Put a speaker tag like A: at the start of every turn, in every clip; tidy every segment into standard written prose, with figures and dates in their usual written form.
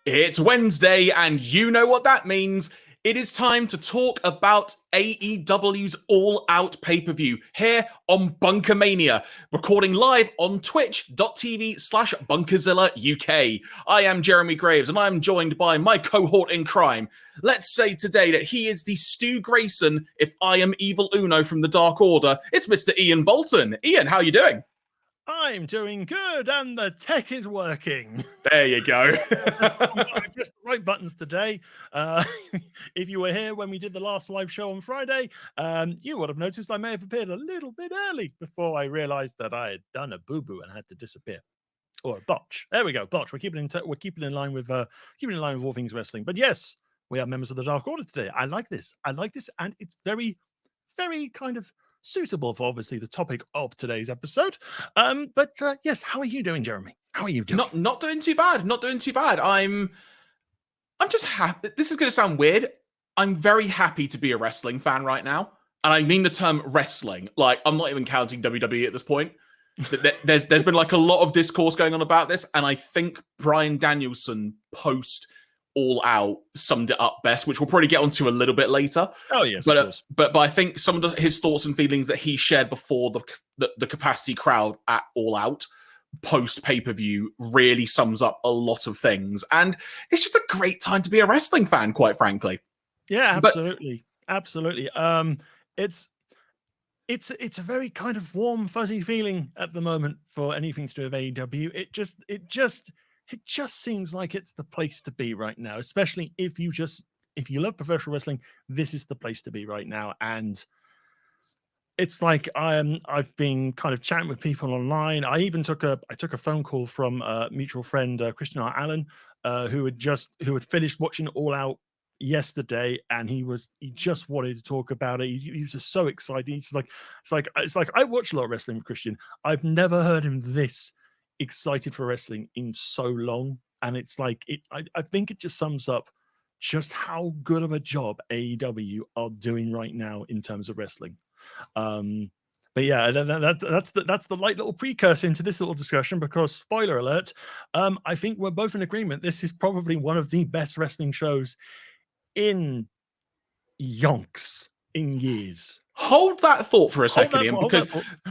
A: It's Wednesday, and you know what that means. It is time to talk about AEW's All Out pay-per-view here on BunkaMania, recording live on twitch.tv/Bunkazilla UK. I am Jeremy Graves, and I am joined by my cohort in crime. Let's say today that he is the Stu Grayson, if I am Evil Uno from the Dark Order. It's Mr. Iain Boulton. Iain, how are you doing?
B: I'm doing good, and the tech is working.
A: There you go.
B: I pressed the right buttons today. If you were here when we did the last live show on Friday, you would have noticed I may have appeared a little bit early before I realized that I had done a boo-boo and had to disappear. Or a botch. There we go, botch. We're keeping in line with all things wrestling. But yes, we are members of the Dark Order today. I like this, and it's very, very kind of suitable for obviously the topic of today's episode. But yes, how are you doing, Jeremy? How are you doing?
A: Not doing too bad. Not doing too bad. I'm just happy. This is going to sound weird. I'm very happy to be a wrestling fan right now. And I mean the term wrestling. Like, I'm not even counting WWE at this point. There's been like a lot of discourse going on about this. And I think Bryan Danielson post All Out summed it up best, which we'll probably get onto a little bit later.
B: Oh yes,
A: but I think some of his thoughts and feelings that he shared before the capacity crowd at All Out post pay-per-view really sums up a lot of things, and it's just a great time to be a wrestling fan, quite frankly.
B: Yeah, absolutely. It's a very kind of warm, fuzzy feeling at the moment for anything to do with AEW. It just seems like it's the place to be right now, especially if you love professional wrestling. This is the place to be right now. And it's like I've been kind of chatting with people online. I even took a phone call from a mutual friend, Christian R. Allen, who had finished watching All Out yesterday, and he just wanted to talk about it. He was just so excited. It's like I watch a lot of wrestling with Christian. I've never heard him this excited for wrestling in so long, and it's like I think it just sums up just how good of a job AEW are doing right now in terms of wrestling. But yeah, that's the light little precursor into this little discussion, because spoiler alert, I think we're both in agreement this is probably one of the best wrestling shows in yonks, in years.
A: Hold that thought for a second, Iain,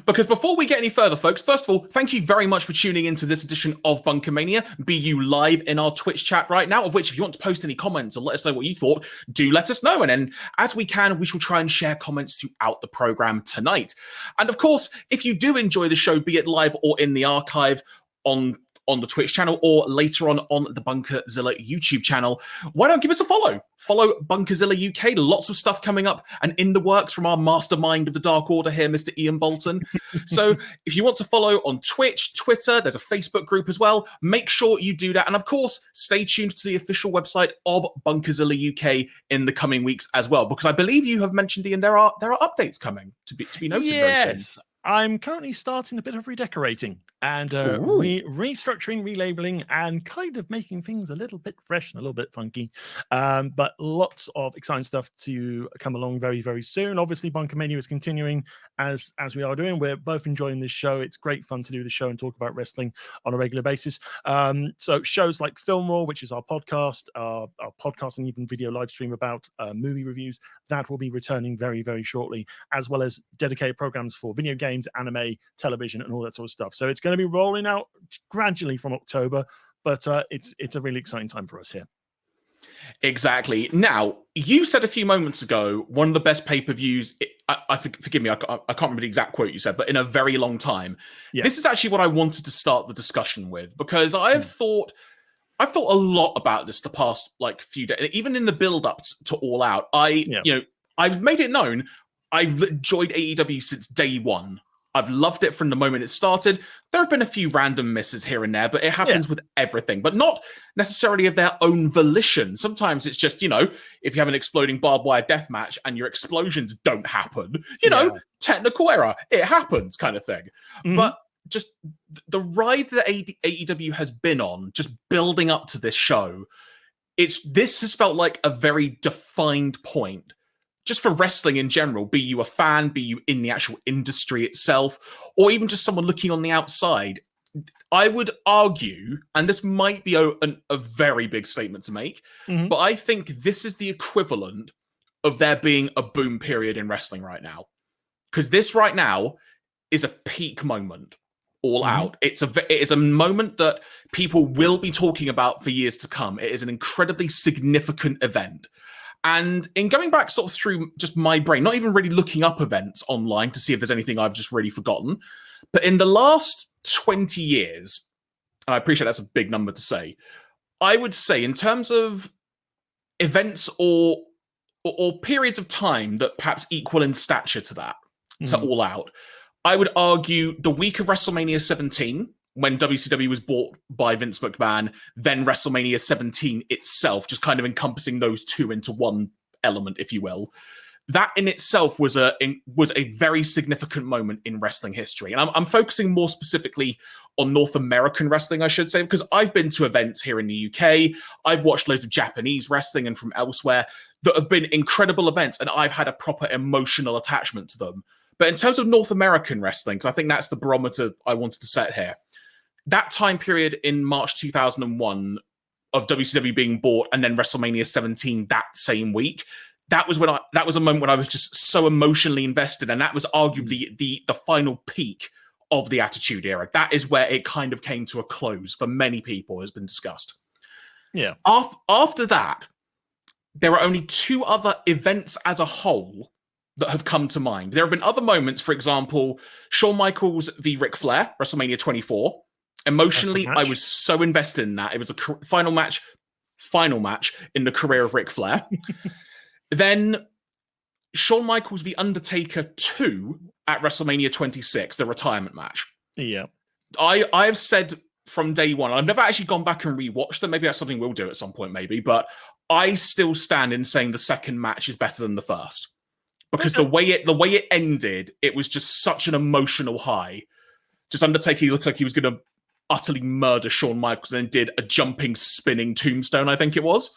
A: because before we get any further, folks, first of all, thank you very much for tuning into this edition of BunkaMania. Be you live in our Twitch chat right now, of which if you want to post any comments or let us know what you thought, do let us know. And then as we can, we shall try and share comments throughout the program tonight. And of course, if you do enjoy the show, be it live or in the archive on the Twitch channel or later on the Bunkazilla YouTube channel, why don't give us a follow? Follow Bunkazilla UK. Lots of stuff coming up and in the works from our mastermind of the Dark Order here, Mr. Iain Boulton. So if you want to follow on Twitch, Twitter, there's a Facebook group as well. Make sure you do that. And of course, stay tuned to the official website of Bunkazilla UK in the coming weeks as well, because I believe you have mentioned, Iain, there are updates coming to be noted very soon.
B: I'm currently starting a bit of redecorating and restructuring, relabeling, and kind of making things a little bit fresh and a little bit funky. But lots of exciting stuff to come along very, very soon. Obviously, BunkaMania is continuing as we are doing. We're both enjoying this show. It's great fun to do the show and talk about wrestling on a regular basis. So shows like Film Raw, which is our podcast and even video live stream about movie reviews, that will be returning very, very shortly, as well as dedicated programs for video games, anime, television, and all that sort of stuff. So it's going to be rolling out gradually from October, but it's a really exciting time for us here.
A: Exactly. Now, you said a few moments ago, one of the best pay-per-views, forgive me, I can't remember the exact quote you said, but in a very long time. Yeah. This is actually what I wanted to start the discussion with, because I've thought a lot about this the past few days, even in the build-up to All Out. I've made it known I've enjoyed AEW since day one. I've loved it from the moment it started. There have been a few random misses here and there, but it happens with everything, but not necessarily of their own volition. Sometimes it's just, if you have an exploding barbed wire death match and your explosions don't happen, technical error, it happens kind of thing. Mm-hmm. But just the ride that AEW has been on, just building up to this show, this has felt like a very defined point. Just for wrestling in general, be you a fan, be you in the actual industry itself, or even just someone looking on the outside, I would argue, and this might be a very big statement to make, but I think this is the equivalent of there being a boom period in wrestling right now. Because this right now is a peak moment, all out. It is a moment that people will be talking about for years to come. It is an incredibly significant event. And in going back sort of through just my brain, not even really looking up events online to see if there's anything I've just really forgotten, but in the last 20 years, and I appreciate that's a big number to say, I would say in terms of events or periods of time that perhaps equal in stature to that, to All Out, I would argue the week of WrestleMania 17, when WCW was bought by Vince McMahon, then WrestleMania 17 itself, just kind of encompassing those two into one element, if you will. That in itself was a very significant moment in wrestling history. And I'm focusing more specifically on North American wrestling, I should say, because I've been to events here in the UK. I've watched loads of Japanese wrestling and from elsewhere that have been incredible events, and I've had a proper emotional attachment to them. But in terms of North American wrestling, because I think that's the barometer I wanted to set here, that time period in March 2001 of WCW being bought and then WrestleMania 17 that same week, that was a moment when I was just so emotionally invested, and that was arguably the final peak of the Attitude Era. That is where it kind of came to a close for many people, has been discussed.
B: Yeah.
A: After that, there are only two other events as a whole that have come to mind. There have been other moments, for example, Shawn Michaels v. Ric Flair, WrestleMania 24. Emotionally, I was so invested in that. It was the final match in the career of Ric Flair. Then Shawn Michaels v. Undertaker 2 at WrestleMania 26, the retirement match.
B: Yeah.
A: I have said from day one, I've never actually gone back and rewatched them. Maybe that's something we'll do at some point, maybe. But I still stand in saying the second match is better than the first. Because the way it ended, it was just such an emotional high. Just Undertaker looked like he was going to utterly murder Shawn Michaels and then did a jumping, spinning tombstone, I think it was,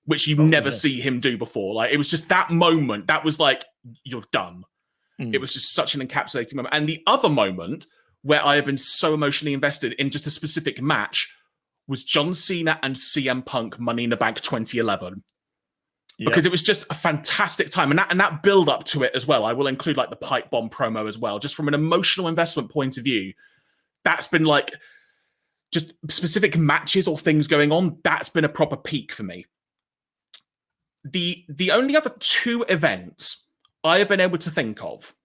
A: which you never see him do before. Like, it was just that moment. That was like, you're done. It was just such an encapsulating moment. And the other moment where I have been so emotionally invested in just a specific match was John Cena and CM Punk Money in the Bank 2011. Because it was just a fantastic time. And that build up to it as well. I will include like the pipe bomb promo as well. Just from an emotional investment point of view, that's been like just specific matches or things going on. That's been a proper peak for me. The only other two events I have been able to think of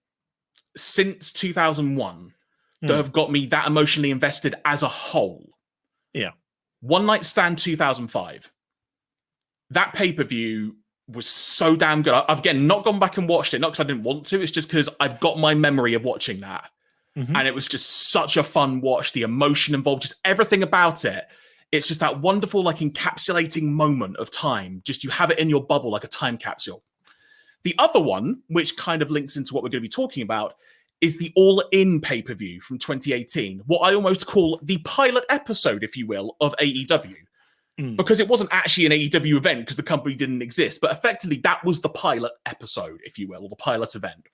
A: since 2001 that have got me that emotionally invested as a whole.
B: Yeah.
A: One Night Stand 2005. That pay-per-view was so damn good. I've, again, not gone back and watched it, not because I didn't want to, it's just because I've got my memory of watching that. And it was just such a fun watch. The emotion involved, just everything about it. It's just that wonderful, like, encapsulating moment of time. Just you have it in your bubble like a time capsule. The other one, which kind of links into what we're going to be talking about, is the All In pay-per-view from 2018. What I almost call the pilot episode, if you will, of AEW. Because it wasn't actually an AEW event because the company didn't exist. But effectively, that was the pilot episode, if you will, or the pilot event.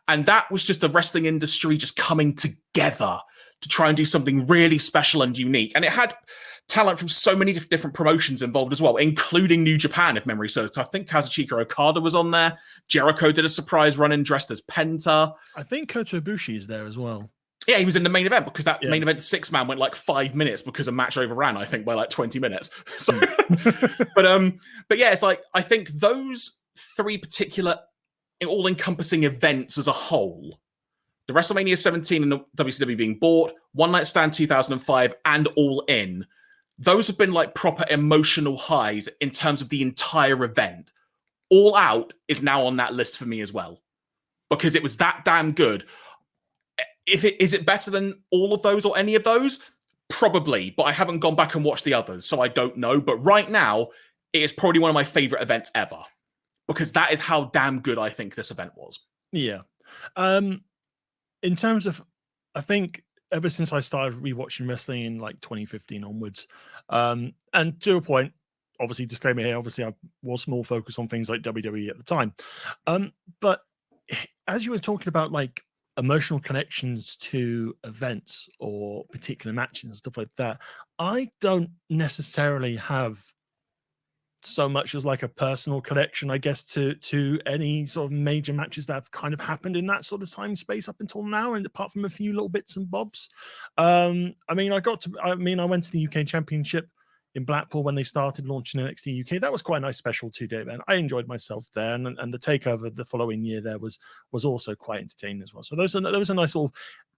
A: And that was just the wrestling industry just coming together to try and do something really special and unique. And it had talent from so many different promotions involved as well, including New Japan, if memory serves. I think Kazuchika Okada was on there. Jericho did a surprise run-in dressed as Penta.
B: I think Kota Ibushi is there as well.
A: Yeah, he was in the main event because that main event 6-man went like 5 minutes because a match overran, I think, by like 20 minutes. So, but yeah, it's like, I think those three particular all-encompassing events as a whole, the WrestleMania 17 and the WCW being bought, One Night Stand 2005, and All In, those have been like proper emotional highs in terms of the entire event. All Out is now on that list for me as well because it was that damn good. Is it better than all of those or any of those? Probably, but I haven't gone back and watched the others, so I don't know. But right now, it is probably one of my favorite events ever because that is how damn good I think this event was.
B: Yeah. In terms of, I think ever since I started rewatching wrestling in like 2015 onwards, and to a point, obviously disclaimer here, obviously I was more focused on things like WWE at the time. But as you were talking about like emotional connections to events or particular matches and stuff like that, I don't necessarily have so much as like a personal connection, I guess, to any sort of major matches that have kind of happened in that sort of time space up until now, and apart from a few little bits and bobs. I mean, I went to the UK Championship in Blackpool when they started launching NXT UK. That was quite a nice special 2-day event. I enjoyed myself there, and the takeover the following year there was also quite entertaining as well. So those are nice little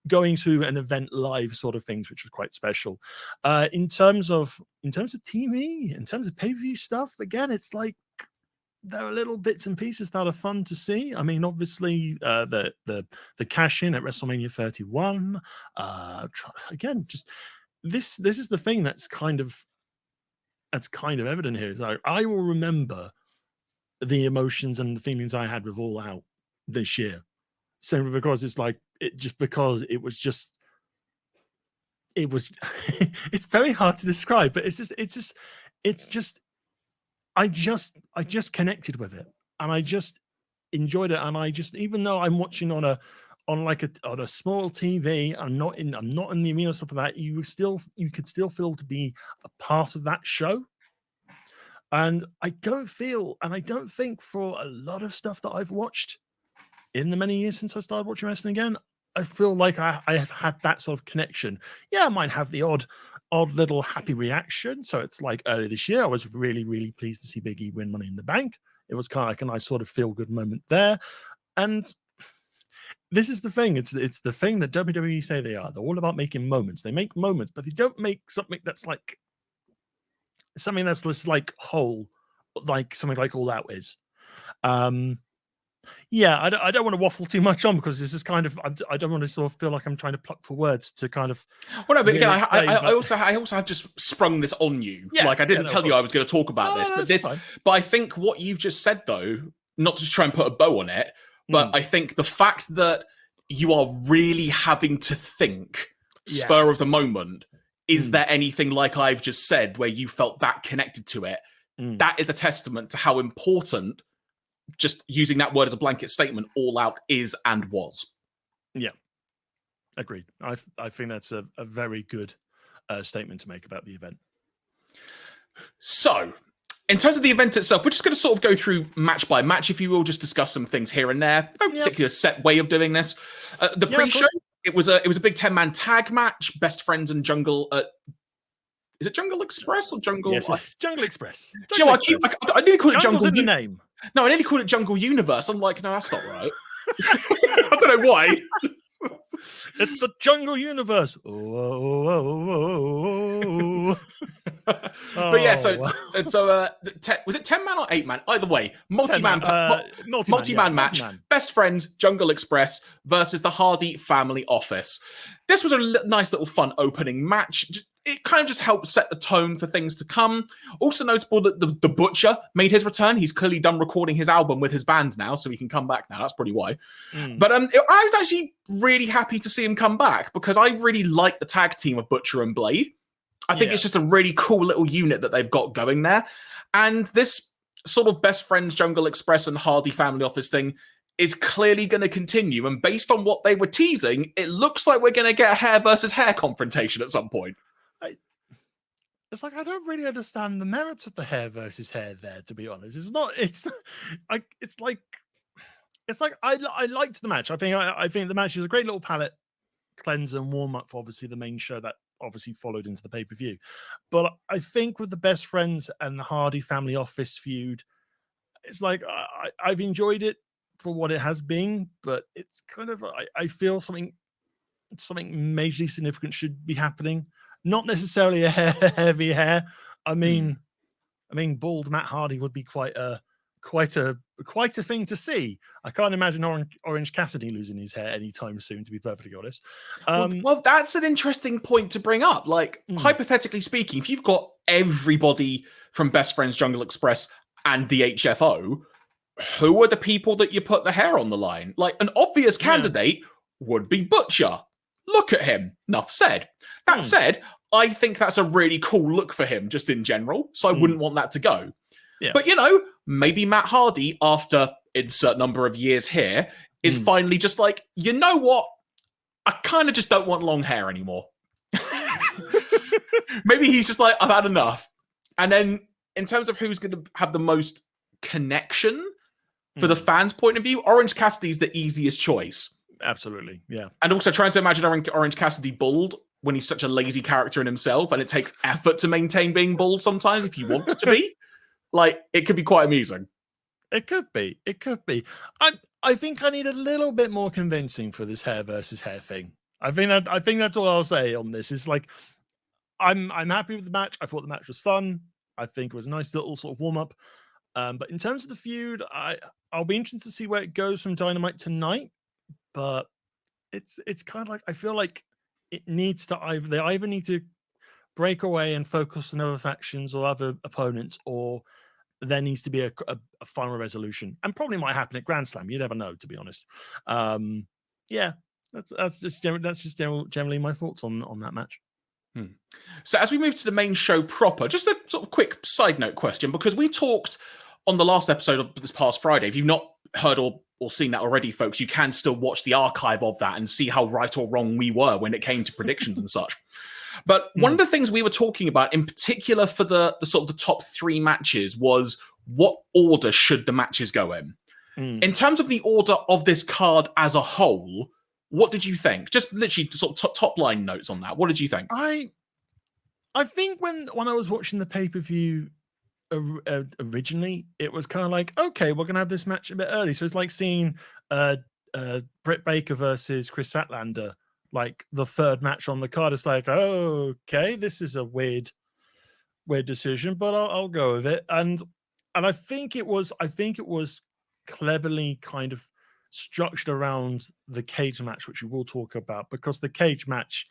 B: going to an event live sort of things, which was quite special. In terms of TV, in terms of pay-per-view stuff, again, it's like there are little bits and pieces that are fun to see. I mean, obviously, the cash in at WrestleMania 31. Again, just this is the thing that's kind of evident here. Is like, I will remember the emotions and the feelings I had with All Out this year, simply because it's like it's very hard to describe, but I just connected with it, and I just enjoyed it, and I just, even though I'm watching on a small TV, I'm not in the arena stuff like that, you could still feel to be a part of that show. And I don't think for a lot of stuff that I've watched in the many years since I started watching wrestling again, I feel like I have had that sort of connection. Yeah, I might have the odd little happy reaction. So it's like earlier this year, I was really, really pleased to see Big E win Money in the Bank. It was kind of like a nice sort of feel-good moment there. And this is the thing. It's the thing that WWE say they are. They're all about making moments. They make moments, but they don't make something that's like whole, like something like All Out is. Yeah, I don't want to waffle too much on, because this is kind of, I don't want to sort of feel like I'm trying to pluck for words to kind of.
A: Well, no, but again, I also have just sprung this on you.
B: Yeah,
A: like I didn't tell you I was going to talk about this, but I think what you've just said, though, not to try and put a bow on it, but I think the fact that you are really having to think spur of the moment, is there anything like I've just said where you felt that connected to it? That is a testament to how important, just using that word as a blanket statement, All Out is and was. Yeah,
B: agreed. I think that's a very good statement to make about the event.
A: So, in terms of the event itself, we're just going to sort of go through match by match, if you will, just discuss some things here and there. No particular set way of doing this. The pre-show, it was a big 10-man tag match. Best Friends and Jungle. Is it Jungle Express or Jungle?
B: Yes, it's Jungle Express.
A: I nearly called it Jungle.
B: In the name.
A: No, I nearly called it Jungle Universe. I'm like, no, that's not right. I don't know why.
B: It's the Jungle Universe. Oh.
A: But yeah, so was it 10-man or 8-man? Either way, multi-man match. Best Friends, Jungle Express versus the Hardy Family Office. This was a nice little fun opening match. It kind of just helped set the tone for things to come. Also notable that the Butcher made his return. He's clearly done recording his album with his band now, so he can come back now. That's probably why. But I was actually really happy to see him come back, because I really like the tag team of Butcher and Blade. I think it's just a really cool little unit that they've got going there. And this sort of Best Friends, Jungle Express and Hardy Family Office thing is clearly going to continue. And based on what they were teasing, it looks like we're going to get a hair versus hair confrontation at some point.
B: It's like, I don't really understand the merits of the hair versus hair there, to be honest. It's like I liked the match. I think the match is a great little palate cleanser and warm up for obviously the main show that obviously followed into the pay-per-view. But I think with the Best Friends and the Hardy Family Office feud, it's like I've enjoyed it for what it has been, but it's kind of, I feel something majorly significant should be happening. Not necessarily a heavy hair. I mean, bald Matt Hardy would be quite a thing to see. I can't imagine Orange Cassidy losing his hair anytime soon, to be perfectly honest.
A: Well, that's an interesting point to bring up. Like, hypothetically speaking, if you've got everybody from Best Friends, Jungle Express, and the HFO, who are the people that you put the hair on the line? Like, an obvious candidate would be Butcher. Look at him. Enough said. That said, I think that's a really cool look for him, just in general. So I wouldn't want that to go. Yeah. But, maybe Matt Hardy, after insert number of years here, is finally just like, you know what? I kind of just don't want long hair anymore. Maybe he's just like, I've had enough. And then in terms of who's going to have the most connection for the fans' point of view, Orange Cassidy's the easiest choice.
B: Absolutely, yeah.
A: And also trying to imagine Orange Cassidy bald when he's such a lazy character in himself, and it takes effort to maintain being bald sometimes if you want to be. Like, it could be quite amusing.
B: It could be. It could be. I think I need a little bit more convincing for this hair versus hair thing. I think that's all I'll say on this. Is like, I'm happy with the match. I thought the match was fun. I think it was a nice little sort of warm up. But in terms of the feud, I'll be interested to see where it goes from Dynamite tonight. But it's kind of like, I feel like it needs to they either need to break away and focus on other factions or other opponents, or there needs to be a final resolution, and probably might happen at Grand Slam. You never know, to be honest. Yeah, that's just generally my thoughts on that match.
A: So as we move to the main show proper, just a sort of quick side note question, because we talked on the last episode of this past Friday. If you've not heard or seen that already, folks, you can still watch the archive of that and see how right or wrong we were when it came to predictions and such. But one of the things we were talking about in particular for the sort of the top 3 matches was what order should the matches go in. In terms of the order of this card as a whole, what did you think? Just literally sort of top line notes on that. What did you think?
B: I think when I was watching the pay-per-view originally, it was kind of like, okay, we're gonna have this match a bit early. So it's like seeing Britt Baker versus Chris Statlander, like the 3rd match on the card. It's like, oh, okay, this is a weird decision, but I'll go with it. And I think it was cleverly kind of structured around the cage match, which we will talk about, because the cage match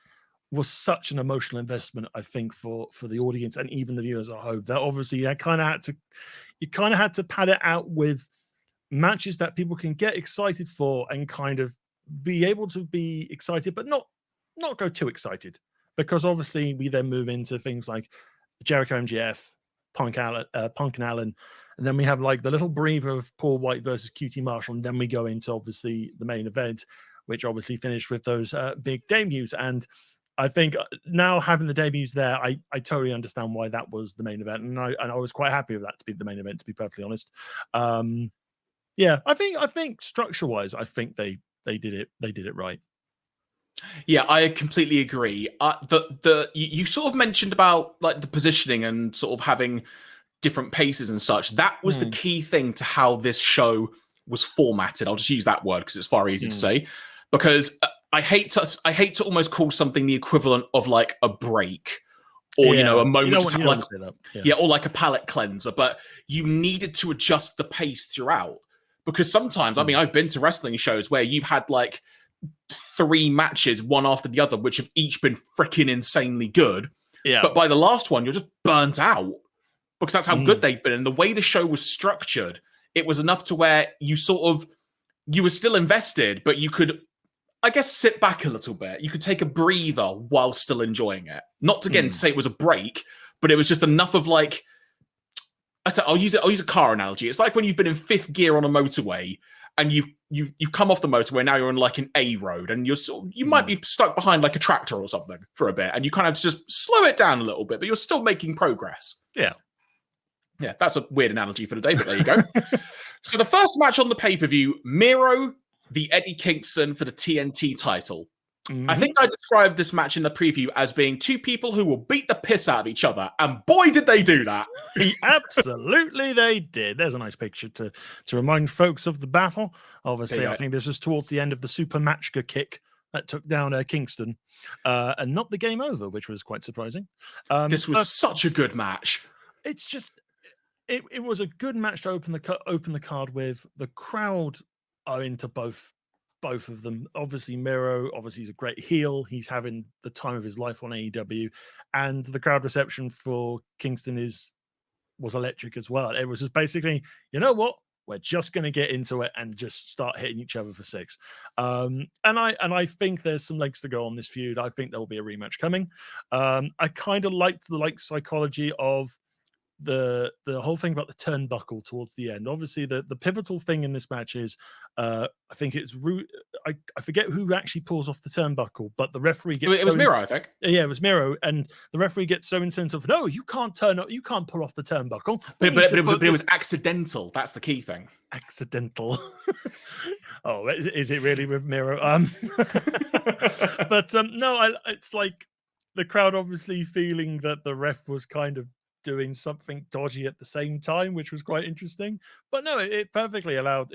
B: was such an emotional investment, I think, for the audience and even the viewers at home, that obviously you kind of had to pad it out with matches that people can get excited for and kind of be able to be excited, but not go too excited, because obviously we then move into things like Jericho MJF, Punk and Allen, and then we have like the little breather of Paul White versus QT Marshall, and then we go into obviously the main event, which obviously finished with those big debuts. And I think now having the debuts there, I totally understand why that was the main event, and I was quite happy with that to be the main event, to be perfectly honest. Yeah, I think structure wise, I think they did it right.
A: Yeah, I completely agree. You sort of mentioned about like the positioning and sort of having different paces and such. That was the key thing to how this show was formatted. I'll just use that word because it's far easier to say. Because I hate to almost call something the equivalent of like a break, or a moment, or like a palate cleanser. But you needed to adjust the pace throughout, because sometimes, I mean, I've been to wrestling shows where you've had like 3 matches, one after the other, which have each been freaking insanely good.
B: Yeah.
A: But by the last one, you're just burnt out, because that's how good they've been. And the way the show was structured, it was enough to where you were still invested, but you could, I guess, sit back a little bit. You could take a breather while still enjoying it. Not to, again, say it was a break, but it was just enough of like, I'll use a car analogy. It's like when you've been in 5th gear on a motorway and you've come off the motorway, now you're on like an A road, and you might be stuck behind like a tractor or something for a bit, and you kind of just slow it down a little bit, but you're still making progress. Yeah, that's a weird analogy for the day, but there you go. So the first match on the pay-per-view, Miro v Eddie Kingston for the TNT title. I think I described this match in the preview as being 2 people who will beat the piss out of each other, and boy, did they do that.
B: Absolutely, they did. There's a nice picture to remind folks of the battle. Obviously, I think this was towards the end of the Super Matchka kick that took down Kingston, and not the game over, which was quite surprising.
A: This was such a good match.
B: It's just, it was a good match to open the card with. The crowd are into both of them. Obviously, Miro, he's a great heel. He's having the time of his life on AEW, and the crowd reception for Kingston was electric as well. It was just basically, you know what? We're just going to get into it and just start hitting each other for 6. And I think there's some legs to go on this feud. I think there will be a rematch coming. I kind of liked the psychology of the whole thing about the turnbuckle towards the end. Obviously, the pivotal thing in this match is, I think it's I forget who actually pulls off the turnbuckle, but the referee gets.
A: It was Miro, I think.
B: Yeah, it was Miro, and the referee gets so incensed of, no, you can't you can't pull off the turnbuckle.
A: But it was accidental. That's the key thing.
B: Accidental. Oh, is it really with Miro? But no, it's like the crowd obviously feeling that the ref was kind of doing something dodgy at the same time, which was quite interesting. But no, it perfectly allowed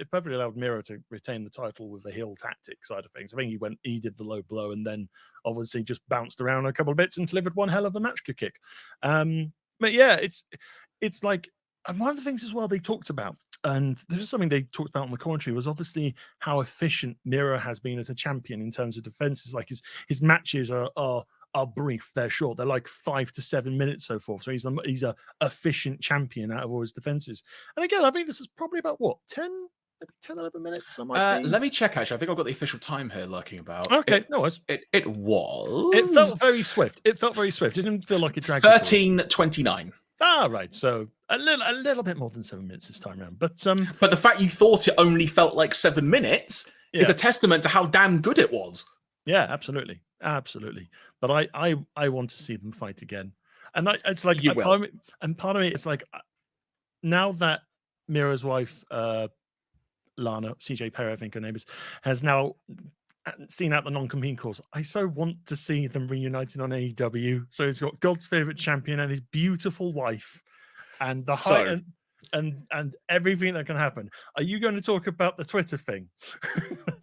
B: Miro to retain the title with a heel tactic side of things. I think he did the low blow and then obviously just bounced around a couple of bits and delivered one hell of a match kick. But yeah, it's like, and one of the things as well they talked about, and this is something they talked about on the commentary, was obviously how efficient Miro has been as a champion in terms of defenses. Like his matches are brief, they're short, they're like 5 to 7 minutes, so forth. So he's a efficient champion out of all his defenses. And again, I think this is probably about what, 10, 11 minutes.
A: Let me check. Actually, I think I've got the official time here lurking about.
B: Okay, no worries.
A: It was.
B: It felt very swift. It didn't feel like it dragged.
A: 13:29.
B: Ah, right. So a little bit more than 7 minutes this time around. But
A: the fact you thought it only felt like 7 minutes is a testament to how damn good it was.
B: Yeah, absolutely. But I want to see them fight again. And it's like, part of me, it's like, now that Miro's wife, Lana, CJ Perry, I think her name is, has now seen out the non-compete clause, I so want to see them reunited on AEW. So he's got God's favorite champion and his beautiful wife, and the and everything that can happen. Are you going to talk about the Twitter thing?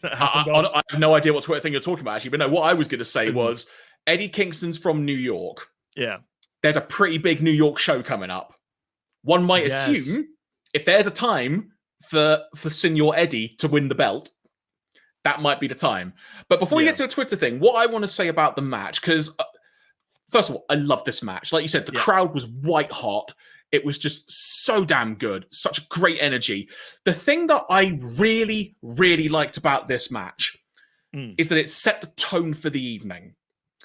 A: I have no idea what Twitter thing you're talking about, actually. But no, what I was going to say was Eddie Kingston's from New York.
B: Yeah.
A: There's a pretty big New York show coming up. One might assume if there's a time for Senor Eddie to win the belt, that might be the time. But before we get to the Twitter thing, what I want to say about the match, because first of all, I love this match. Like you said, the crowd was white hot. It was just so damn good. Such a great energy. The thing that I really, really liked about this match is that it set the tone for the evening.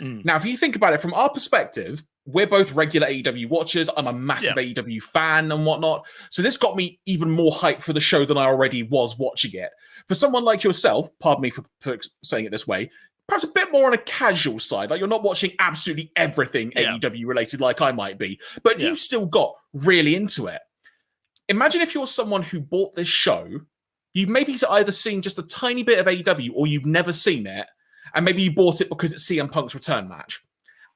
A: Now, if you think about it from our perspective, we're both regular AEW watchers. I'm a massive AEW fan and whatnot. So this got me even more hyped for the show than I already was watching it. For someone like yourself, pardon me for saying it this way, perhaps a bit more on a casual side. Like you're not watching absolutely everything AEW related like I might be, but you still got really into it. Imagine if you're someone who bought this show, you've maybe either seen just a tiny bit of AEW or you've never seen it, and maybe you bought it because it's CM Punk's return match.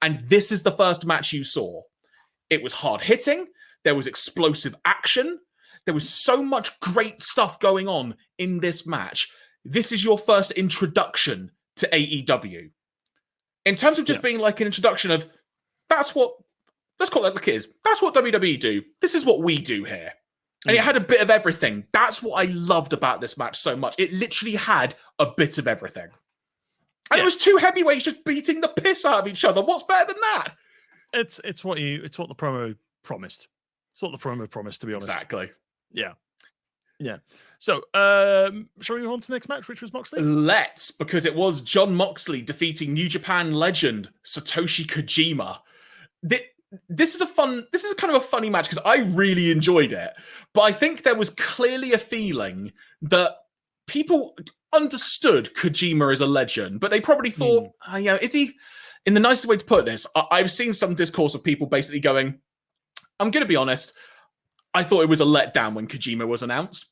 A: And this is the first match you saw. It was hard hitting. There was explosive action. There was so much great stuff going on in this match. This is your first introduction to AEW. In terms of just being like an introduction of, let's call it like it is. That's what WWE do. This is what we do here. And it had a bit of everything. That's what I loved about this match so much. It literally had a bit of everything. And it was two heavyweights just beating the piss out of each other. What's better than that?
B: It's what the promo promised. It's what the promo promised, to be honest.
A: Exactly.
B: Yeah. So, shall we move on to the next match, which was Moxley?
A: Let's, because it was Jon Moxley defeating New Japan legend Satoshi Kojima. This is kind of a funny match because I really enjoyed it. But I think there was clearly a feeling that people understood Kojima as a legend, but they probably thought, is he, in the nicest way to put this, I've seen some discourse of people basically going, I'm going to be honest, I thought it was a letdown when Kojima was announced.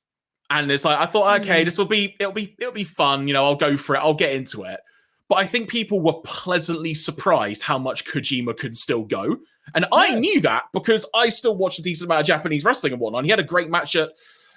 A: And it's like, I thought, okay, it'll be fun, I'll go for it, I'll get into it. But I think people were pleasantly surprised how much Kojima could still go. And I knew that because I still watch a decent amount of Japanese wrestling and whatnot. And he had a great match at,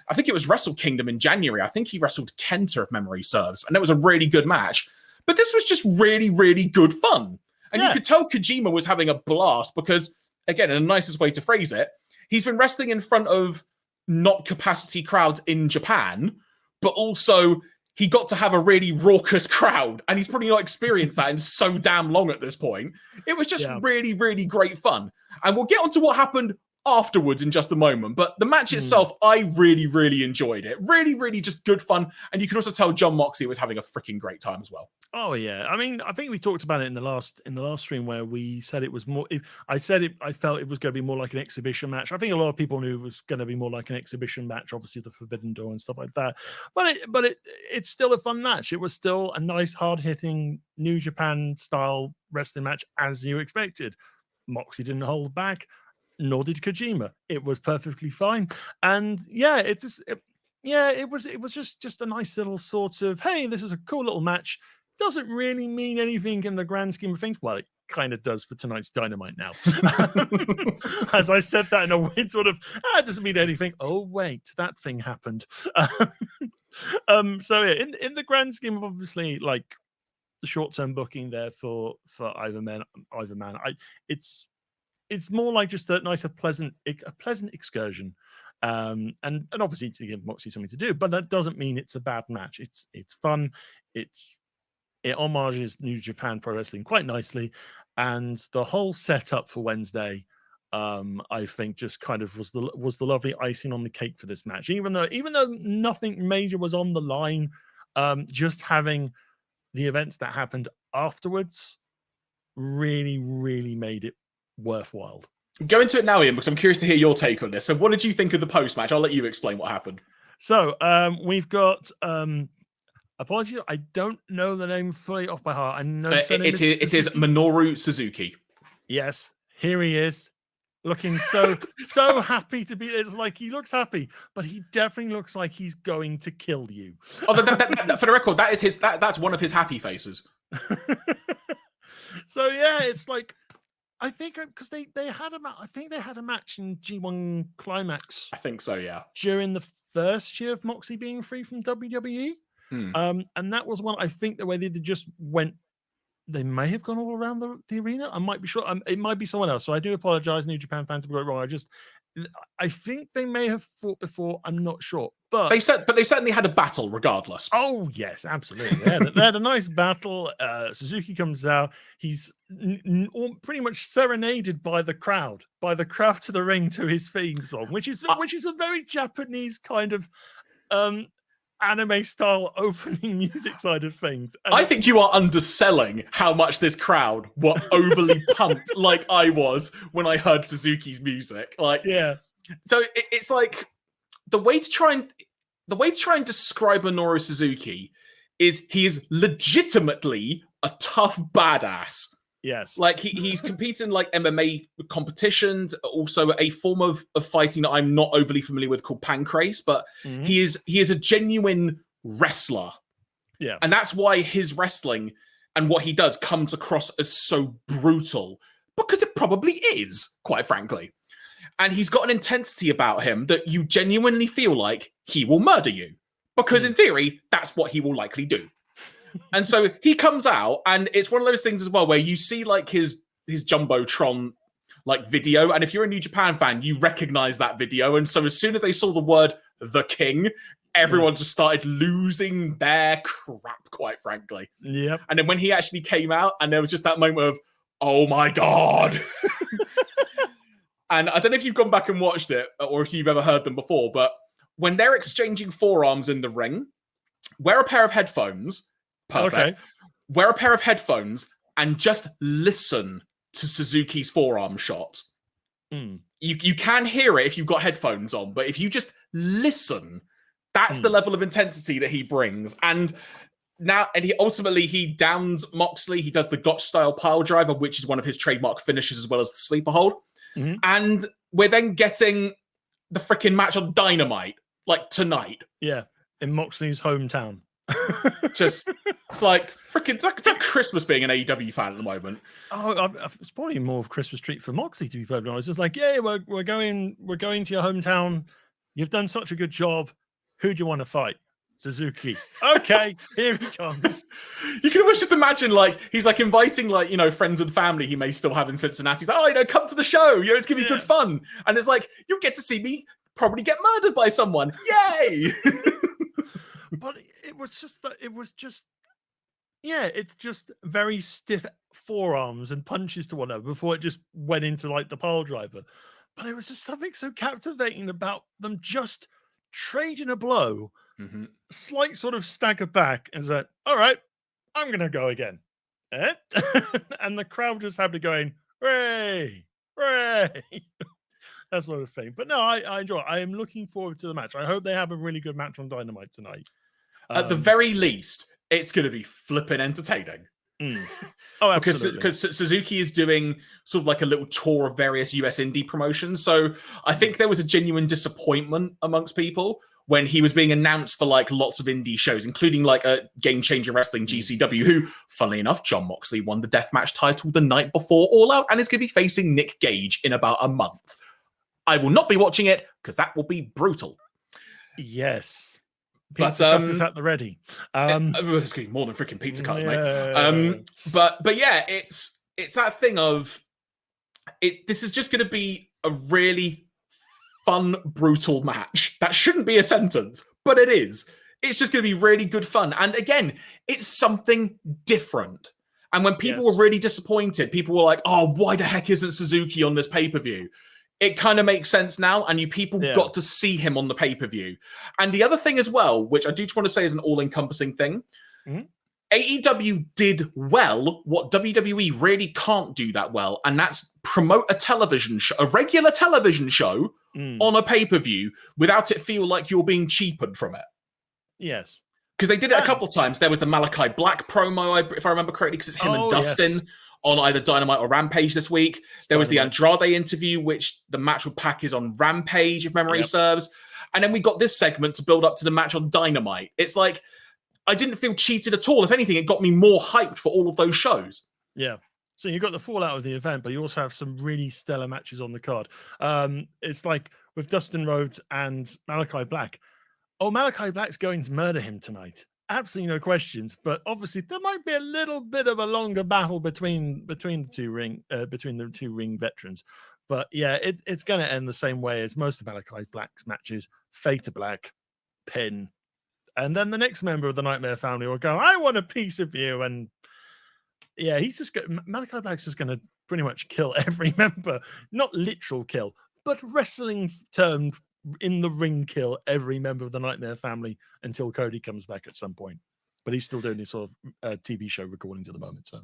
A: I think it was Wrestle Kingdom in January. I think he wrestled Kenta, if memory serves. And it was a really good match. But this was just really, really good fun. And you could tell Kojima was having a blast because, again, in the nicest way to phrase it, he's been wrestling in front of not capacity crowds in Japan, but also he got to have a really raucous crowd. And he's probably not experienced that in so damn long at this point. It was just really, really great fun. And we'll get on to what happened afterwards in just a moment. But the match itself, I really, really enjoyed it. Really, really just good fun. And you can also tell John Moxley was having a freaking great time as well.
B: Oh yeah, I mean, I think we talked about it in the last stream where we said it was more. I felt it was going to be more like an exhibition match. I think a lot of people knew it was going to be more like an exhibition match, obviously the Forbidden Door and stuff like that. But it's still a fun match. It was still a nice, hard hitting New Japan style wrestling match as you expected. Moxley didn't hold back, nor did Kojima. It was perfectly fine, and yeah, it was just a nice little sort of, hey, this is a cool little match. Doesn't really mean anything in the grand scheme of things. Well, it kind of does for tonight's Dynamite now. As I said that in a weird sort of, it doesn't mean anything. Oh, wait, that thing happened. So yeah, in the grand scheme of obviously like the short-term booking there for either man, it's more like just a pleasant excursion. And obviously to give Moxley something to do, but that doesn't mean it's a bad match. It's fun. It homages New Japan Pro Wrestling quite nicely, and the whole setup for Wednesday, I think, just kind of was the lovely icing on the cake for this match. Even though nothing major was on the line, just having the events that happened afterwards really, really made it worthwhile.
A: Go into it now, Ian, because I'm curious to hear your take on this. So, what did you think of the post match? I'll let you explain what happened.
B: So, we've got. Apologies, I don't know the name fully off by heart. I know
A: it is Minoru Suzuki.
B: Yes, here he is, looking so happy to be. It's like he looks happy, but he definitely looks like he's going to kill you.
A: Oh, for the record, that is that's one of his happy faces.
B: So yeah, it's like I think because they had a match in G1 Climax.
A: I think so, yeah.
B: During the first year of Moxley being free from WWE. And that was one, I think, the way they just went, they may have gone all around the arena. I might be sure. It might be someone else. So I do apologize, New Japan fans, if I got it wrong. I think they may have fought before. I'm not sure. But
A: they certainly had a battle regardless.
B: Oh, yes, absolutely. They had a nice battle. Suzuki comes out. He's pretty much serenaded by the crowd to the ring to his theme song, which is a very Japanese kind of anime style opening music side of things. And
A: I think you are underselling how much this crowd were overly pumped like I was when I heard Suzuki's music. Like, yeah. So it's like the way to try and describe Minoru Suzuki is he is legitimately a tough badass.
B: Yes.
A: Like he's competing like MMA competitions, also a form of fighting that I'm not overly familiar with called pancrase, but he is a genuine wrestler.
B: Yeah.
A: And that's why his wrestling and what he does comes across as so brutal, because it probably is, quite frankly. And he's got an intensity about him that you genuinely feel like he will murder you, because in theory, that's what he will likely do. And so he comes out, and it's one of those things as well where you see like his Jumbotron like video, and if you're a New Japan fan, you recognize that video. And so as soon as they saw the word "The King," everyone just started losing their crap, quite frankly.
B: Yep.
A: And then when he actually came out, and there was just that moment of, "Oh my god!" And I don't know if you've gone back and watched it, or if you've ever heard them before, but when they're exchanging forearms in the ring, wear a pair of headphones. Perfect.
B: Okay.
A: Wear a pair of headphones and just listen to Suzuki's forearm shot. You can hear it if you've got headphones on, but if you just listen, that's the level of intensity that he brings. And he ultimately downs Moxley. He does the Gotch style pile driver, which is one of his trademark finishes, as well as the sleeper hold. And we're then getting the freaking match on Dynamite, like tonight.
B: Yeah, in Moxley's hometown.
A: It's like freaking, it's like Christmas being an AEW fan at the moment.
B: Oh, it's probably more of a Christmas treat for Moxley, to be perfectly honest. It's like, yeah, we're going to your hometown. You've done such a good job. Who do you want to fight? Suzuki. Okay, here he comes.
A: You can almost just imagine, like, he's like inviting, like, friends and family he may still have in Cincinnati. He's like, oh, come to the show. It's gonna be good fun. And it's like, you'll get to see me probably get murdered by someone. Yay!
B: But it's just very stiff forearms and punches to one another before it just went into like the pile driver. but it was just something so captivating about them just trading a blow, slight sort of stagger back, and said, "All right, I'm gonna go again," and the crowd just had me going, "Hooray, hooray!" That sort of thing. But no, I enjoy it. I am looking forward to the match. I hope they have a really good match on Dynamite tonight.
A: At the very least, it's going to be flipping entertaining.
B: Oh, absolutely.
A: Because Suzuki is doing sort of like a little tour of various US indie promotions. So I think there was a genuine disappointment amongst people when he was being announced for like lots of indie shows, including like a Game Changer Wrestling GCW, who, funnily enough, Jon Moxley won the deathmatch title the night before All Out and is going to be facing Nick Gage in about a month. I will not be watching it because that will be brutal.
B: Yes.
A: But
B: is at the ready.
A: It's going to be more than freaking pizza cutters, mate. But yeah, it's that thing of it. This is just going to be a really fun, brutal match. That shouldn't be a sentence, but it is. It's just going to be really good fun. And again, it's something different. And when people were really disappointed, people were like, "Oh, why the heck isn't Suzuki on this pay-per-view?" It kind of makes sense now, and you people got to see him on the pay-per-view. And the other thing as well, which I do just want to say is an all-encompassing thing, AEW did well what WWE really can't do that well, and that's promote a television show, a regular television show on a pay-per-view without it feel like you're being cheapened from it.
B: Yes.
A: Because they did it a couple of times. There was the Malachi Black promo, if I remember correctly, because it's him and Dustin on either Dynamite or Rampage this week. There was the Andrade interview, which the match with Pac is on Rampage, if memory serves. And then we got this segment to build up to the match on Dynamite. It's like, I didn't feel cheated at all. If anything, it got me more hyped for all of those shows.
B: Yeah. So you got the fallout of the event, but you also have some really stellar matches on the card. It's like with Dustin Rhodes and Malachi Black. Oh, Malachi Black's going to murder him tonight. Absolutely no questions. But obviously, there might be a little bit of a longer battle between the two ring veterans. But yeah, it's going to end the same way as most of Malachi Black's matches. Fade to black, pin, and then the next member of the Nightmare family will go, "I want a piece of you," and yeah, Malachi Black's just going to pretty much kill every member. Not literal kill, but wrestling term in the ring kill every member of the Nightmare family until Cody comes back at some point. But he's still doing this sort of TV show recordings at the moment. So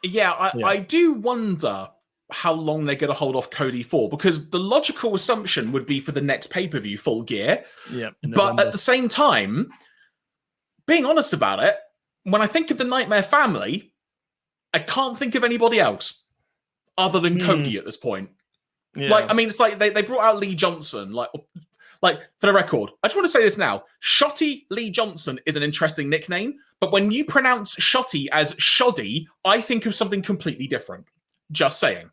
A: I do wonder how long they're going to hold off Cody for, because the logical assumption would be for the next pay-per-view Full Gear.
B: Yeah.
A: But at the same time, being honest about it, when I think of the Nightmare family, I can't think of anybody else other than Cody at this point. Yeah. Like, I mean, it's like they brought out Lee Johnson. Like for the record, I just want to say this now. Shotty Lee Johnson is an interesting nickname, but when you pronounce Shotty as Shoddy, I think of something completely different. Just saying.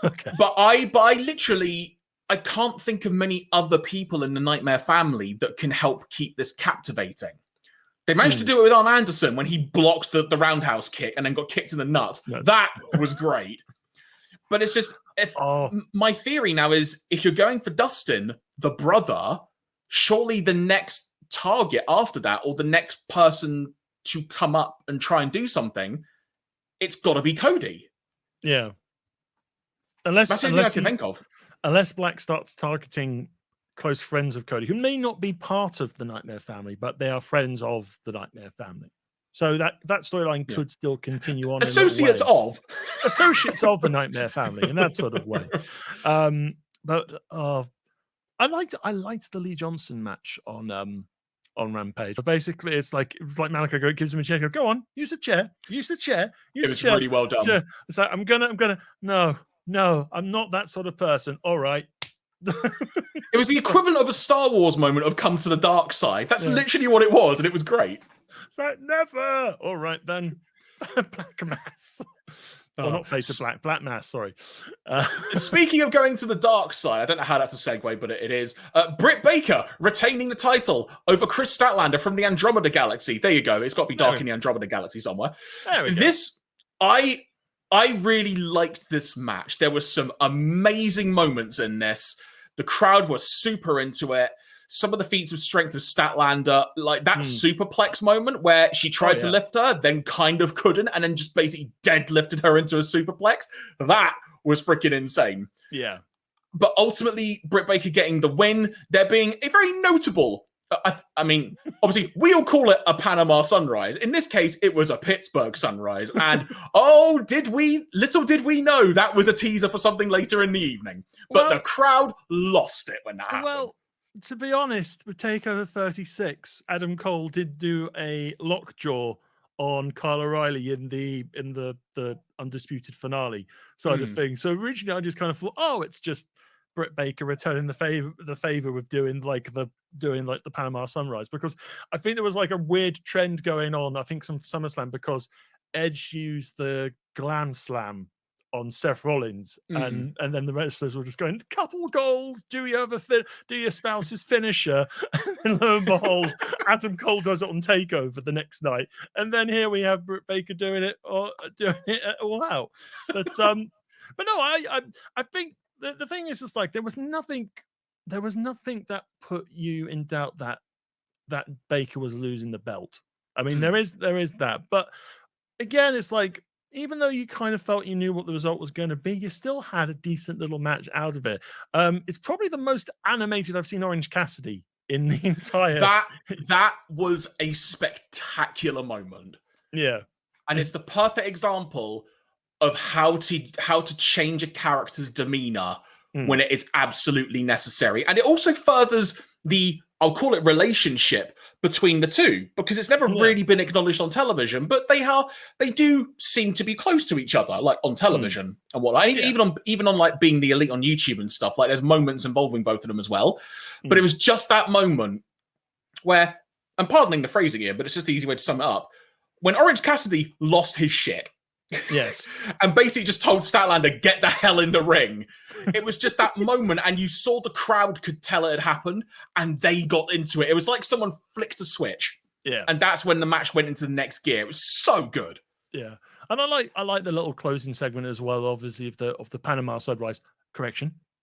B: Okay.
A: But I literally, I can't think of many other people in the Nightmare family that can help keep this captivating. They managed to do it with Arn Anderson when he blocked the roundhouse kick and then got kicked in the nuts. That was great. But it's just, my theory now is, if you're going for Dustin, the brother, surely the next target after that, or the next person to come up and try and do something, it's got to be Cody.
B: Yeah.
A: That's the only thing I can think of.
B: Unless Black starts targeting close friends of Cody, who may not be part of the Nightmare family, but they are friends of the Nightmare family. So that storyline could still continue on.
A: Associates of
B: the Nightmare family in that sort of way. But I liked the Lee Johnson match on Rampage. But basically, it's like Malachi gives him a chair. Go on, use a chair. It was
A: really well done.
B: Chair. It's like I'm gonna. No, I'm not that sort of person. All right.
A: It was the equivalent of a Star Wars moment of come to the dark side. That's literally what it was, and it was great.
B: It's like, never. All right, then. Black Mass. Well, not Face of Black. Black Mass, sorry.
A: Speaking of going to the dark side, I don't know how that's a segue, but it is. Britt Baker retaining the title over Chris Statlander from the Andromeda Galaxy. There you go. It's got to be dark in the Andromeda Galaxy somewhere.
B: There we go.
A: I really liked this match. There were some amazing moments in this. The crowd was super into it. Some of the feats of strength of Statlander, like that superplex moment where she tried to lift her, then kind of couldn't, and then just basically deadlifted her into a superplex. That was freaking insane.
B: Yeah.
A: But ultimately, Britt Baker getting the win, there being a very notable. I mean, obviously, we all call it a Panama sunrise. In this case, it was a Pittsburgh sunrise. And little did we know that was a teaser for something later in the evening. But the crowd lost it when that happened. Well,
B: to be honest, with TakeOver 36, Adam Cole did do a lockjaw on Kyle O'Reilly in the undisputed finale side of things. So originally I just kind of thought, oh, it's just Britt Baker returning the favor with doing the Panama Sunrise, because I think there was like a weird trend going on, I think some SummerSlam, because Edge used the Glam Slam on Seth Rollins, and then the wrestlers were just going, couple goals, do your spouse's finisher, and then lo and behold, Adam Cole does it on TakeOver the next night, and then here we have Britt Baker doing it all out. But no, I think the thing is, just like there was nothing that put you in doubt that Baker was losing the belt. I mean, there is that, but again, it's like, even though you kind of felt you knew what the result was going to be, you still had a decent little match out of it. It's probably the most animated I've seen Orange Cassidy in the entire.
A: That was a spectacular moment.
B: Yeah,
A: and it's the perfect example of how to change a character's demeanor when it is absolutely necessary, and it also furthers the, I'll call it, relationship between the two, because it's never really been acknowledged on television, but they do seem to be close to each other, like on television and whatnot. Even on like Being the Elite on YouTube and stuff, like there's moments involving both of them as well. But it was just that moment where, I'm pardoning the phrasing here, but it's just the easy way to sum it up, when Orange Cassidy lost his shit.
B: Yes.
A: And basically just told Statlander, get the hell in the ring. It was just that moment, and you saw the crowd could tell it had happened, and they got into it. It was like someone flicked a switch.
B: Yeah.
A: And that's when the match went into the next gear. It was so good.
B: Yeah. And I like the little closing segment as well, obviously, of the Panama Sunrise,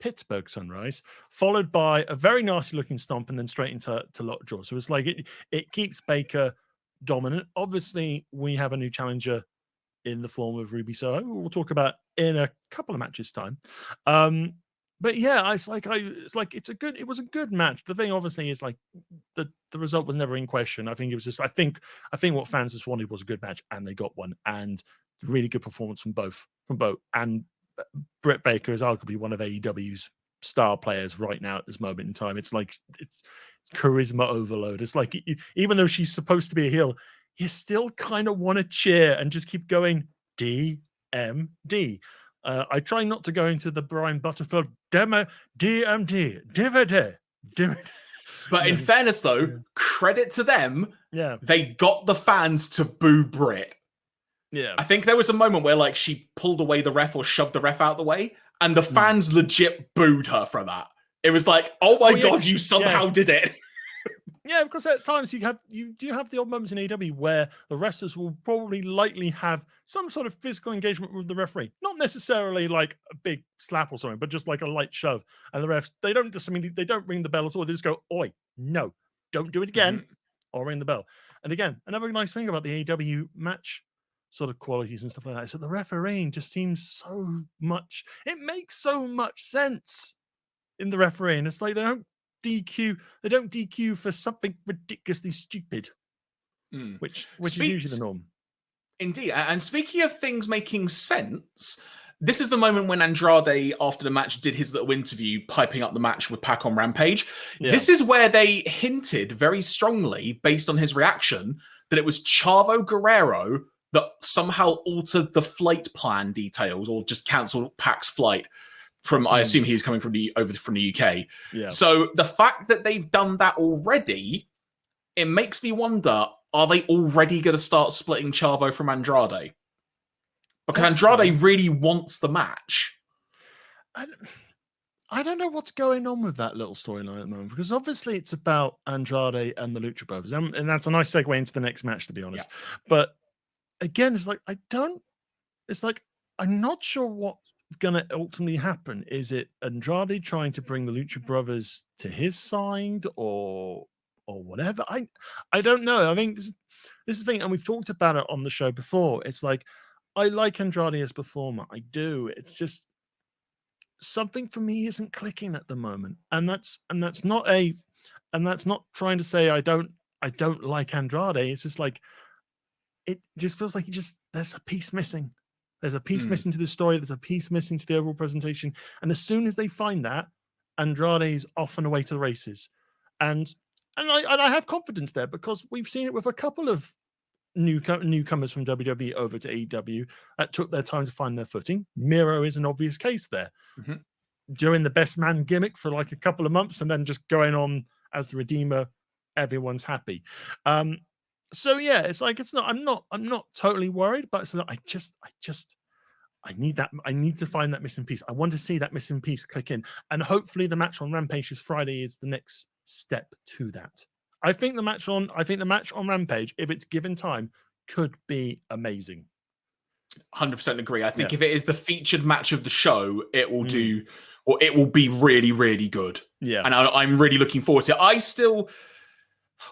B: Pittsburgh Sunrise, followed by a very nasty looking stomp and then straight into lockjaw. So it's like it keeps Baker dominant. Obviously, we have a new challenger in the form of Ruby Soho, we'll talk about in a couple of matches time. But yeah, it was a good match. The thing obviously is like the result was never in question. I think it was just I think what fans just wanted was a good match, and they got one, and really good performance from both. And Britt Baker is arguably one of AEW's star players right now at this moment in time. It's like it's charisma overload. It's like even though she's supposed to be a heel, you still kind of want to cheer and just keep going DMD. I try not to go into the Brian Butterfield DMD, DVD.
A: But in fairness, though, credit to them.
B: Yeah,
A: they got the fans to boo Britt.
B: Yeah,
A: I think there was a moment where like she pulled away the ref or shoved the ref out of the way, and the fans legit booed her for that. It was like, oh my god, you somehow did it.
B: Yeah, because at times you do have the odd moments in AEW where the wrestlers will probably likely have some sort of physical engagement with the referee, not necessarily like a big slap or something, but just like a light shove. And the refs, they don't ring the bell at all. They just go, "Oi, no, don't do it again," or ring the bell. And again, another nice thing about the AEW match sort of qualities and stuff like that is that the refereeing just seems so much. It makes so much sense in the refereeing. It's like they don't DQ for something ridiculously stupid, which is usually the norm.
A: Indeed. And speaking of things making sense, this is the moment when Andrade, after the match, did his little interview piping up the match with Pac on Rampage. Yeah. This is where they hinted very strongly, based on his reaction, that it was Chavo Guerrero that somehow altered the flight plan details or just cancelled Pac's flight. I assume he was coming from the UK.
B: Yeah.
A: So the fact that they've done that already, it makes me wonder, are they already going to start splitting Chavo from Andrade? Because Andrade really wants the match.
B: I don't know what's going on with that little storyline at the moment, because obviously it's about Andrade and the Lucha Brothers. And that's a nice segue into the next match, to be honest. Yeah. But again, it's like, I'm not sure what's going to ultimately happen. Is it Andrade trying to bring the Lucha Brothers to his side or whatever? I don't know. I mean, this is the thing, and we've talked about it on the show before. It's like, I like Andrade as a performer. I do. It's just something for me isn't clicking at the moment, and that's not trying to say I don't like Andrade. It's just like it just feels like there's a piece missing. There's a piece missing to the story. There's a piece missing to the overall presentation. And as soon as they find that, Andrade's off and away to the races. And I have confidence there because we've seen it with a couple of newcomers from WWE over to AEW that took their time to find their footing. Miro is an obvious case there. Doing the best man gimmick for like a couple of months and then just going on as the Redeemer, everyone's happy. So yeah, it's like I'm not totally worried, but it's I need that. I need to find that missing piece. I want to see that missing piece click in, and hopefully the match on Rampage this Friday is the next step to that. I think the match on Rampage, if it's given time, could be amazing.
A: 100% agree. I think if it is the featured match of the show, it will do, or it will be really, really good.
B: Yeah,
A: and I'm really looking forward to it. I still,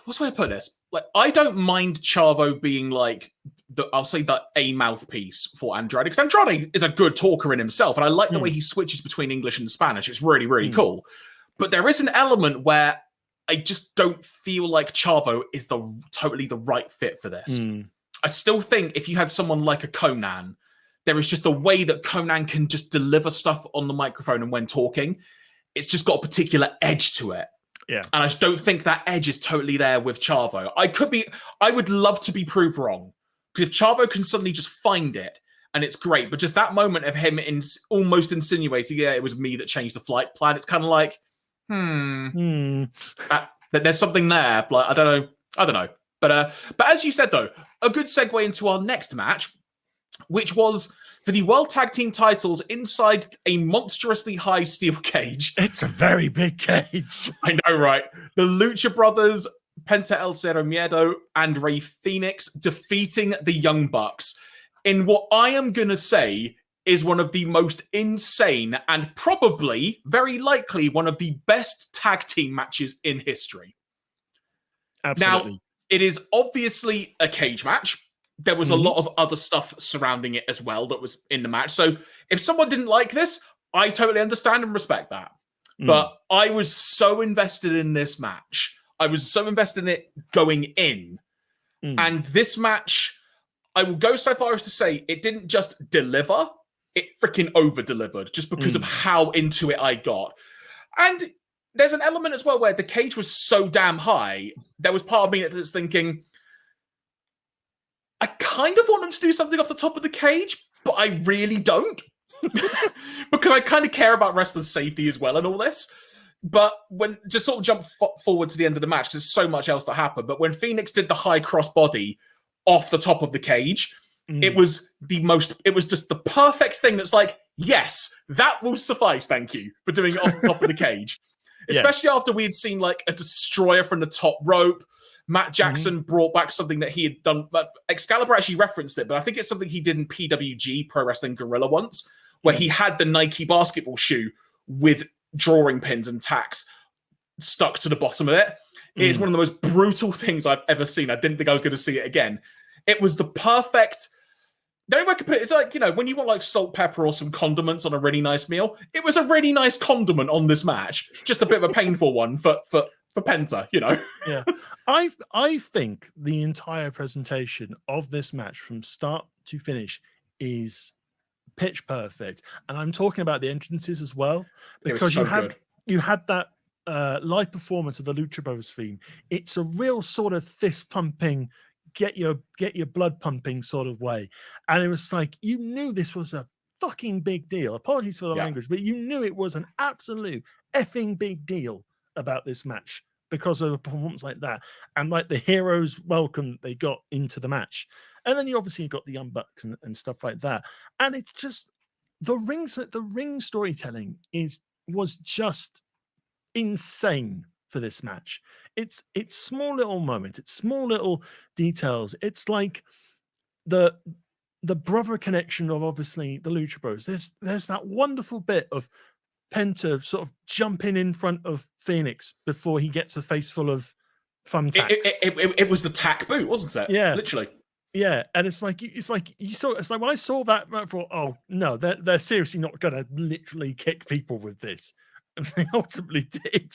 A: what's the way to put this? Like, I don't mind Chavo being like I'll say the a mouthpiece for Andrade, because Andrade is a good talker in himself, and I like the way he switches between English and Spanish. It's really, really cool. But there is an element where I just don't feel like Chavo is totally the right fit for this. I still think if you had someone like a Conan, there is just a way that Conan can just deliver stuff on the microphone and when talking, it's just got a particular edge to it.
B: Yeah.
A: And I just don't think that edge is totally there with Chavo. I would love to be proved wrong. Because if Chavo can suddenly just find it, and it's great, but just that moment of him almost insinuating, yeah, it was me that changed the flight plan, it's kind of like, there's something there. Like, I don't know. But as you said, though, a good segue into our next match, which was for the World Tag Team titles inside a monstrously high steel cage.
B: It's a very big cage.
A: I know, right? The Lucha Brothers, Penta El Cero Miedo, and Rey Fenix defeating the Young Bucks in what I am going to say is one of the most insane and probably, very likely, one of the best tag team matches in history.
B: Absolutely.
A: Now, it is obviously a cage match. There was a lot of other stuff surrounding it as well that was in the match. So if someone didn't like this, I totally understand and respect that. But I was so invested in this match. I was so invested in it going in. And this match, I will go so far as to say it didn't just deliver, it freaking over-delivered just because of how into it I got. And there's an element as well where the cage was so damn high, there was part of me that's thinking, I kind of want them to do something off the top of the cage, but I really don't. Because I kind of care about wrestlers' safety as well and all this. But when just sort of jump forward to the end of the match, there's so much else that happened. But when Phoenix did the high crossbody off the top of the cage, it was just the perfect thing that's like, yes, that will suffice, thank you, for doing it off the top of the cage. Especially after we had seen like a destroyer from the top rope. Matt Jackson brought back something that he had done. But Excalibur actually referenced it, but I think it's something he did in PWG, Pro Wrestling Guerrilla, once, where he had the Nike basketball shoe with drawing pins and tacks stuck to the bottom of it. It is one of the most brutal things I've ever seen. I didn't think I was going to see it again. It was the perfect... The only way I could put it is like, you know, when you want like salt, pepper, or some condiments on a really nice meal, it was a really nice condiment on this match. Just a bit of a painful one for Penta, you know.
B: Yeah. I think the entire presentation of this match from start to finish is pitch perfect. And I'm talking about the entrances as well. Because you had that live performance of the Lucha Brothers theme. It's a real sort of fist pumping, get your blood pumping sort of way. And it was like, you knew this was a fucking big deal. Apologies for the language, but you knew it was an absolute effing big deal about this match because of a performance like that. And like the heroes welcome they got into the match. And then you obviously got the Young Bucks and stuff like that. And it's just the ring storytelling was just insane for this match. It's small little moments, it's small little details. It's like the brother connection of obviously the Lucha Bros. There's that wonderful bit of Penta sort of jumping in front of Phoenix before he gets a face full of thumbtacks.
A: It was the tack boot, wasn't it?
B: Yeah.
A: Literally.
B: Yeah, and it's like you saw. It's like when I saw that, I thought, oh no, they're seriously not going to literally kick people with this, and they ultimately did,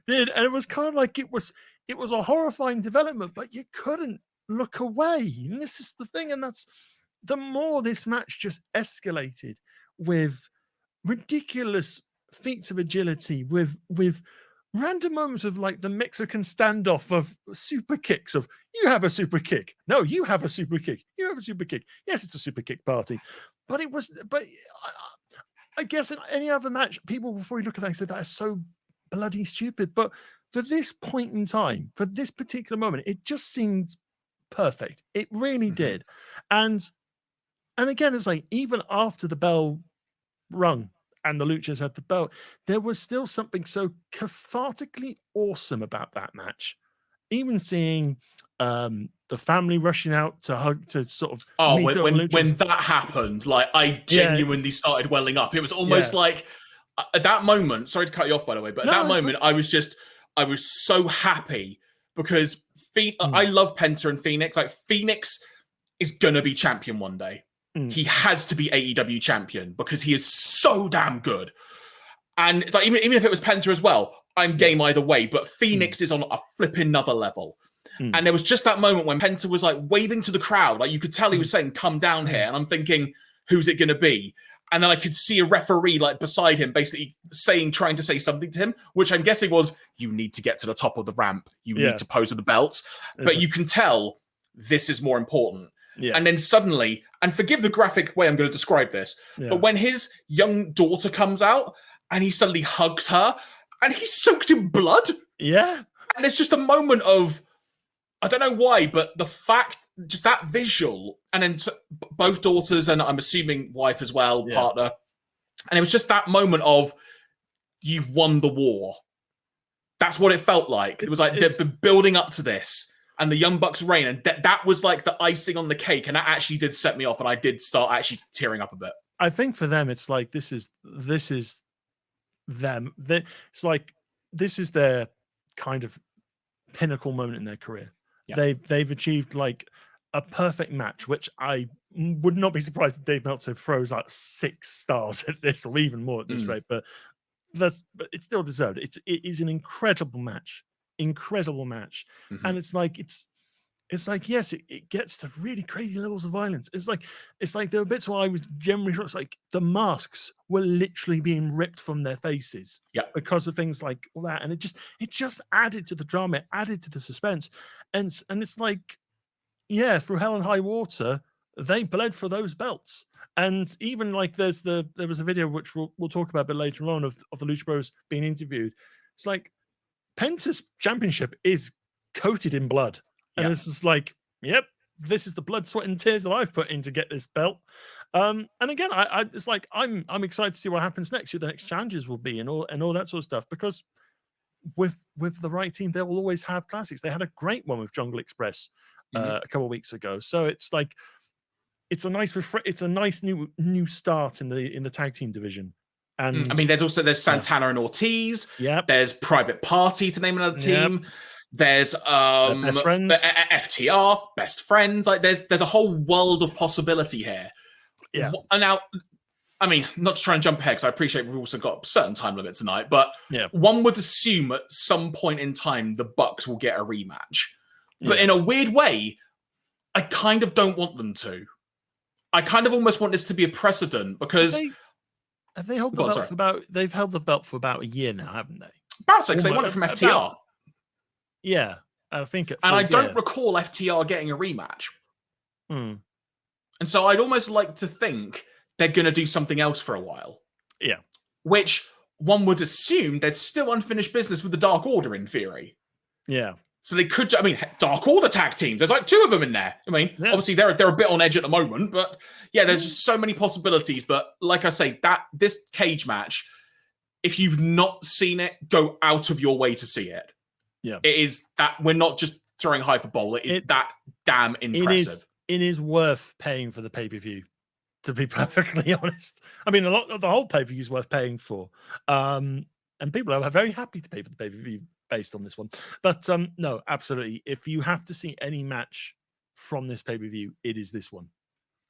B: and it was kind of like it was a horrifying development, but you couldn't look away. And this is the thing, and that's the more this match just escalated with ridiculous feats of agility, with random moments of like the Mexican standoff of super kicks of you have a super kick. No, you have a super kick. You have a super kick. Yes, it's a super kick party. But I guess in any other match, people before you look at that say that is so bloody stupid. But for this point in time, for this particular moment, it just seemed perfect. It really did. And again, it's like even after the bell rung and the Luchas had the belt, there was still something so cathartically awesome about that match. Even seeing the family rushing out to hug, to sort of meet up
A: when that happened, like I genuinely started welling up. It was almost like at that moment. Sorry to cut you off, by the way, but at that moment, I was so happy because I love Penta and Phoenix. Like Phoenix is gonna be champion one day. He has to be AEW champion because he is so damn good. And it's like even if it was Penta as well, I'm game either way. But Phoenix is on a flipping another level. And there was just that moment when Penta was like waving to the crowd, like you could tell he was saying, "Come down here." And I'm thinking, who's it going to be? And then I could see a referee like beside him, basically trying to say something to him, which I'm guessing was, "You need to get to the top of the ramp. You need to pose with the belts." But you can tell this is more important. Yeah. And then suddenly, and forgive the graphic way I'm going to describe this, but when his young daughter comes out and he suddenly hugs her and he's soaked in blood.
B: Yeah.
A: And it's just a moment of, I don't know why, but the fact, just that visual, and then both daughters and I'm assuming wife as well, partner. And it was just that moment of, you've won the war. That's what it felt like. It was like they've been building up to this. And the Young Bucks reign, and that was like the icing on the cake, and that actually did set me off, and I did start actually tearing up a bit.
B: I think for them, it's like this is them. It's like this is their kind of pinnacle moment in their career. Yeah. They've achieved like a perfect match, which I would not be surprised if Dave Meltzer throws out 6 stars at this, or even more at this rate. But it's still deserved. It is an incredible match. And it's like yes, it gets to really crazy levels of violence. It's like there were bits where I was generally shocked, like the masks were literally being ripped from their faces because of things like all that, and it just added to the drama, it added to the suspense, and it's like through hell and high water they bled for those belts. And even like there was a video which we'll talk about a bit later on of the Lucha Bros being interviewed. It's like Penta's championship is coated in blood. And it's just like, yep, this is the blood, sweat, and tears that I've put in to get this belt. And again, it's like I'm excited to see what happens next, who the next challenges will be, and all that sort of stuff. Because with the right team, they will always have classics. They had a great one with Jungle Express a couple of weeks ago. So it's like it's a nice new start in the tag team division. And
A: I mean, there's Santana and Ortiz.
B: Yeah.
A: There's Private Party, to name another team. Yep. There's
B: Best Friends.
A: FTR, Best Friends. Like there's a whole world of possibility here.
B: Yeah.
A: And now, I mean, not to try and jump ahead, because I appreciate we've also got a certain time limit tonight, but one would assume at some point in time the Bucks will get a rematch. But in a weird way, I kind of don't want them to. I kind of almost want this to be a precedent, because
B: have they held the belt they've held the belt for about a year now, haven't they?
A: About 6. They won it from FTR.
B: Yeah, I think
A: and I don't recall FTR getting a rematch. And so I'd almost like to think they're going to do something else for a while.
B: Yeah.
A: Which one would assume there's still unfinished business with the Dark Order in theory.
B: Yeah.
A: So they could, I mean, Dark Order tag teams. There's like 2 of them in there. I mean, obviously they're a bit on edge at the moment, but there's just so many possibilities. But like I say, this cage match, if you've not seen it, go out of your way to see it.
B: Yeah.
A: It is that we're not just throwing hyperbole. It is that damn impressive.
B: It is worth paying for the pay-per-view, to be perfectly honest. I mean, a lot of the whole pay-per-view is worth paying for. And people are very happy to pay for the pay-per-view based on this one. But no, absolutely. If you have to see any match from this pay-per-view, it is this one.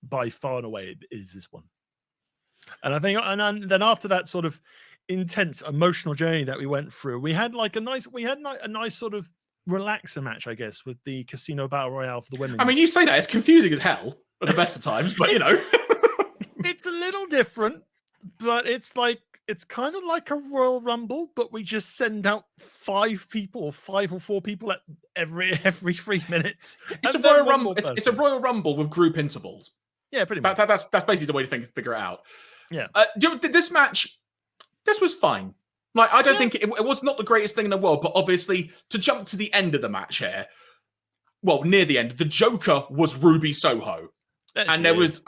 B: By far and away, it is this one. And I think, and then after that sort of intense emotional journey that we went through, we had like a nice sort of relaxer match, I guess, with the Casino Battle Royale for the women.
A: I mean, you say that, it's confusing as hell at the best of times, but you know.
B: It's a little different, but it's kind of like a Royal Rumble, but we just send out 5 or 4 people at every 3 minutes.
A: It's a Royal Rumble. It's a Royal Rumble with group intervals.
B: Yeah, pretty much.
A: That's basically the way to figure it out.
B: Yeah.
A: This match, this was fine. Like, I don't think it was not the greatest thing in the world, but obviously to jump to the end of the match here, well, near the end, the Joker was Ruby Soho. And there was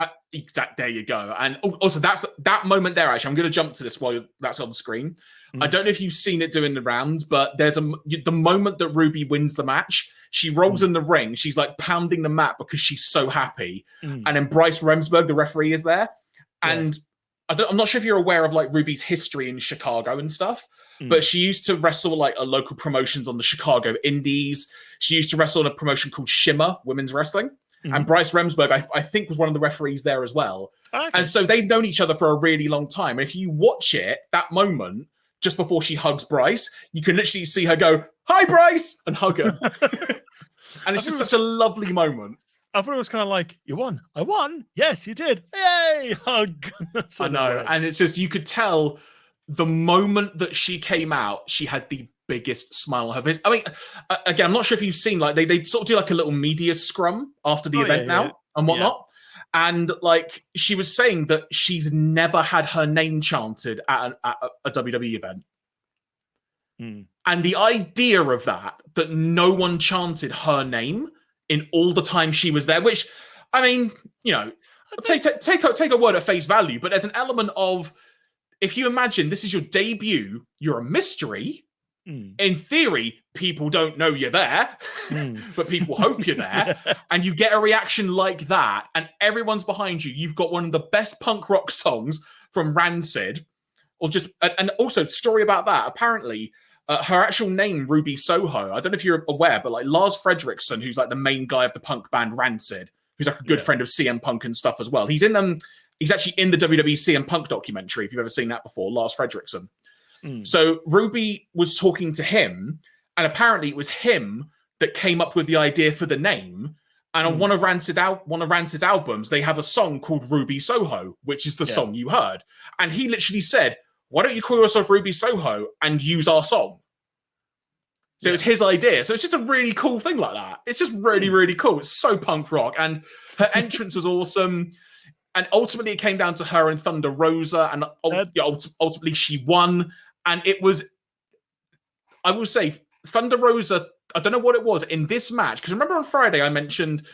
A: there you go. And also that moment there, actually, I'm going to jump to this while that's on the screen. I don't know if you've seen it doing the rounds, but there's the moment that Ruby wins the match, she rolls in the ring. She's like pounding the mat because she's so happy. And then Bryce Remsburg, the referee, is there. And I'm not sure if you're aware of like Ruby's history in Chicago and stuff, but she used to wrestle like a local promotions on the Chicago Indies. She used to wrestle in a promotion called Shimmer Women's Wrestling. And Bryce Remsburg, I think, was one of the referees there as well. Okay. And so they've known each other for a really long time. And if you watch it, that moment, just before she hugs Bryce, you can literally see her go, "Hi, Bryce," and hug her. And it's just such a lovely moment.
B: I thought it was kind of like, you won. I won. Yes, you did. Yay, hug.
A: I know. And it's just, you could tell the moment that she came out, she had the biggest smile on her face. I mean, again, I'm not sure if you've seen, like, they sort of do like a little media scrum after the event and whatnot. Yeah. And like, she was saying that she's never had her name chanted at a WWE event. And the idea of that no one chanted her name in all the time she was there, which, I mean, you know, take a word at face value, but there's an element of, if you imagine this is your debut, you're a mystery. In theory, people don't know you're there, but people hope you're there, and you get a reaction like that, and everyone's behind you. You've got one of the best punk rock songs from Rancid, and also story about that. Apparently, her actual name, Ruby Soho, I don't know if you're aware, but like Lars Frederiksen, who's like the main guy of the punk band Rancid, who's like a good friend of CM Punk and stuff as well. He's actually in the WWE CM Punk documentary, if you've ever seen that before, Lars Frederiksen. So Ruby was talking to him, and apparently it was him that came up with the idea for the name. And on one of Rancid's albums, they have a song called Ruby Soho, which is the song you heard. And he literally said, "Why don't you call yourself Ruby Soho and use our song?" So it was his idea. So it's just a really cool thing like that. It's just really, really cool. It's so punk rock. And her entrance was awesome. And ultimately, it came down to her and Thunder Rosa. And ultimately, she won. And it was, I will say, Thunder Rosa, I don't know what it was in this match. Because remember on Friday, I mentioned,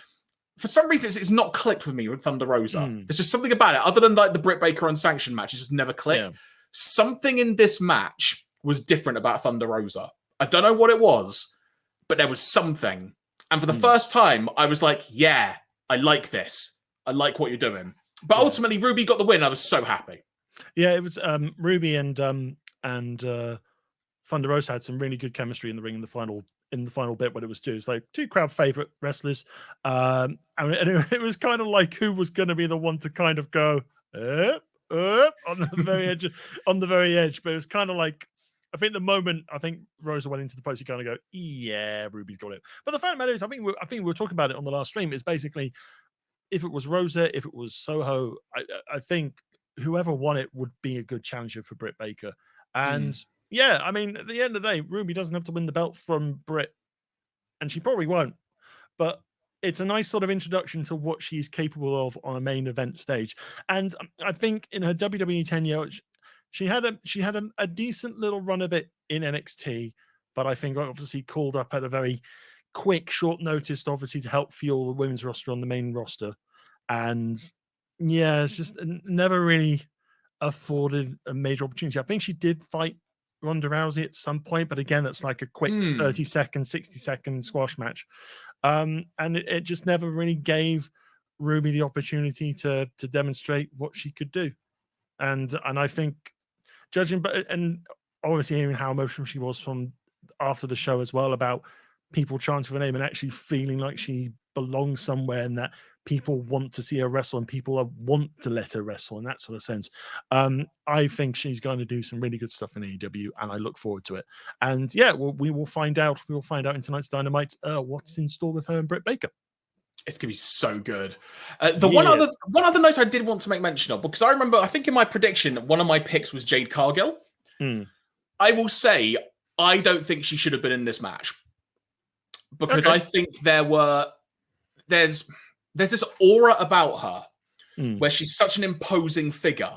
A: for some reason, it's not clicked for me with Thunder Rosa. There's just something about it. Other than like the Britt Baker unsanctioned match, it's just never clicked. Yeah. Something in this match was different about Thunder Rosa. I don't know what it was, but there was something. And for the first time, I was like, yeah, I like this. I like what you're doing. But ultimately, Ruby got the win. I was so happy.
B: Yeah, it was Ruby and Thunder Rosa had some really good chemistry in the ring in the final bit when it was two. It's like two crowd favorite wrestlers. And it was kind of like who was going to be the one to kind of go on the very edge. But it was kind of like, I think Rosa went into the post, you kind of go, yeah, Ruby's got it. But the fact of the matter is, I think we were talking about it on the last stream, is basically, if it was Rosa, if it was Soho, I think whoever won it would be a good challenger for Britt Baker. And yeah, I mean, at the end of the day, Ruby doesn't have to win the belt from Britt, and she probably won't. But it's a nice sort of introduction to what she's capable of on a main event stage. And I think in her WWE tenure, she had a decent little run of it in NXT, but I think obviously called up at a very quick, short notice, obviously to help fuel the women's roster on the main roster. And yeah, it's just never really afforded a major opportunity. I think she did fight Ronda Rousey at some point, but again, that's like a quick 30-second, 60-second squash match. And it just never really gave Ruby the opportunity to demonstrate what she could do. And I think, judging, and obviously hearing how emotional she was from after the show as well, about people chanting her name and actually feeling like she belongs somewhere and that people want to see her wrestle and people want to let her wrestle in that sort of sense. I think she's going to do some really good stuff in AEW, and I look forward to it. And yeah, we will find out. We will find out in tonight's Dynamite what's in store with her and Britt Baker.
A: It's gonna be so good. One other note I did want to make mention of, because I remember, I think in my prediction, one of my picks was Jade Cargill. I will say I don't think she should have been in this match, because I think there's this aura about her where she's such an imposing figure,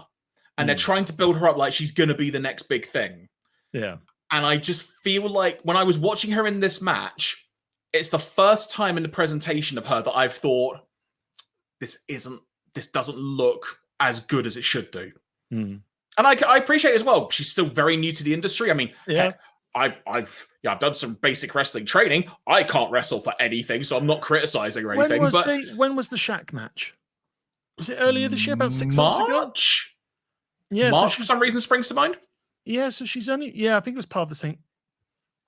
A: and they're trying to build her up like she's gonna be the next big thing.
B: Yeah, and
A: I just feel like when I was watching her in this match, it's the first time in the presentation of her that I've thought, this doesn't look as good as it should do. And I appreciate as well, she's still very new to the industry. I mean, heck, I've done some basic wrestling training. I can't wrestle for anything, so I'm not criticizing or anything.
B: When was the Shaq match? Was it earlier this year, about 6 months ago? Yeah,
A: March for some reason springs to mind.
B: Yeah, so she's only I think it was part of the St.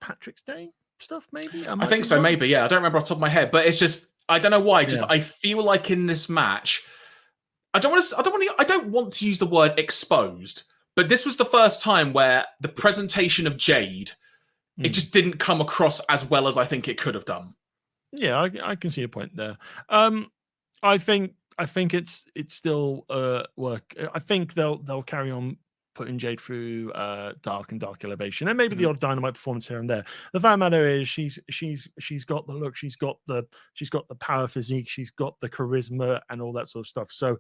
B: Patrick's Day stuff, maybe.
A: I think so, maybe. Yeah, I don't remember off the top of my head, but it's just I don't know why. Just I feel like in this match, I don't want to use the word exposed, but this was the first time where the presentation of Jade, it just didn't come across as well as I think it could have done.
B: Yeah, I can see a point there. I think it's still work. I think they'll carry on putting Jade through Dark and Dark Elevation, and maybe the odd Dynamite performance here and there. The fact of the matter is, she's got the look, she's got the power physique, she's got the charisma and all that sort of stuff. So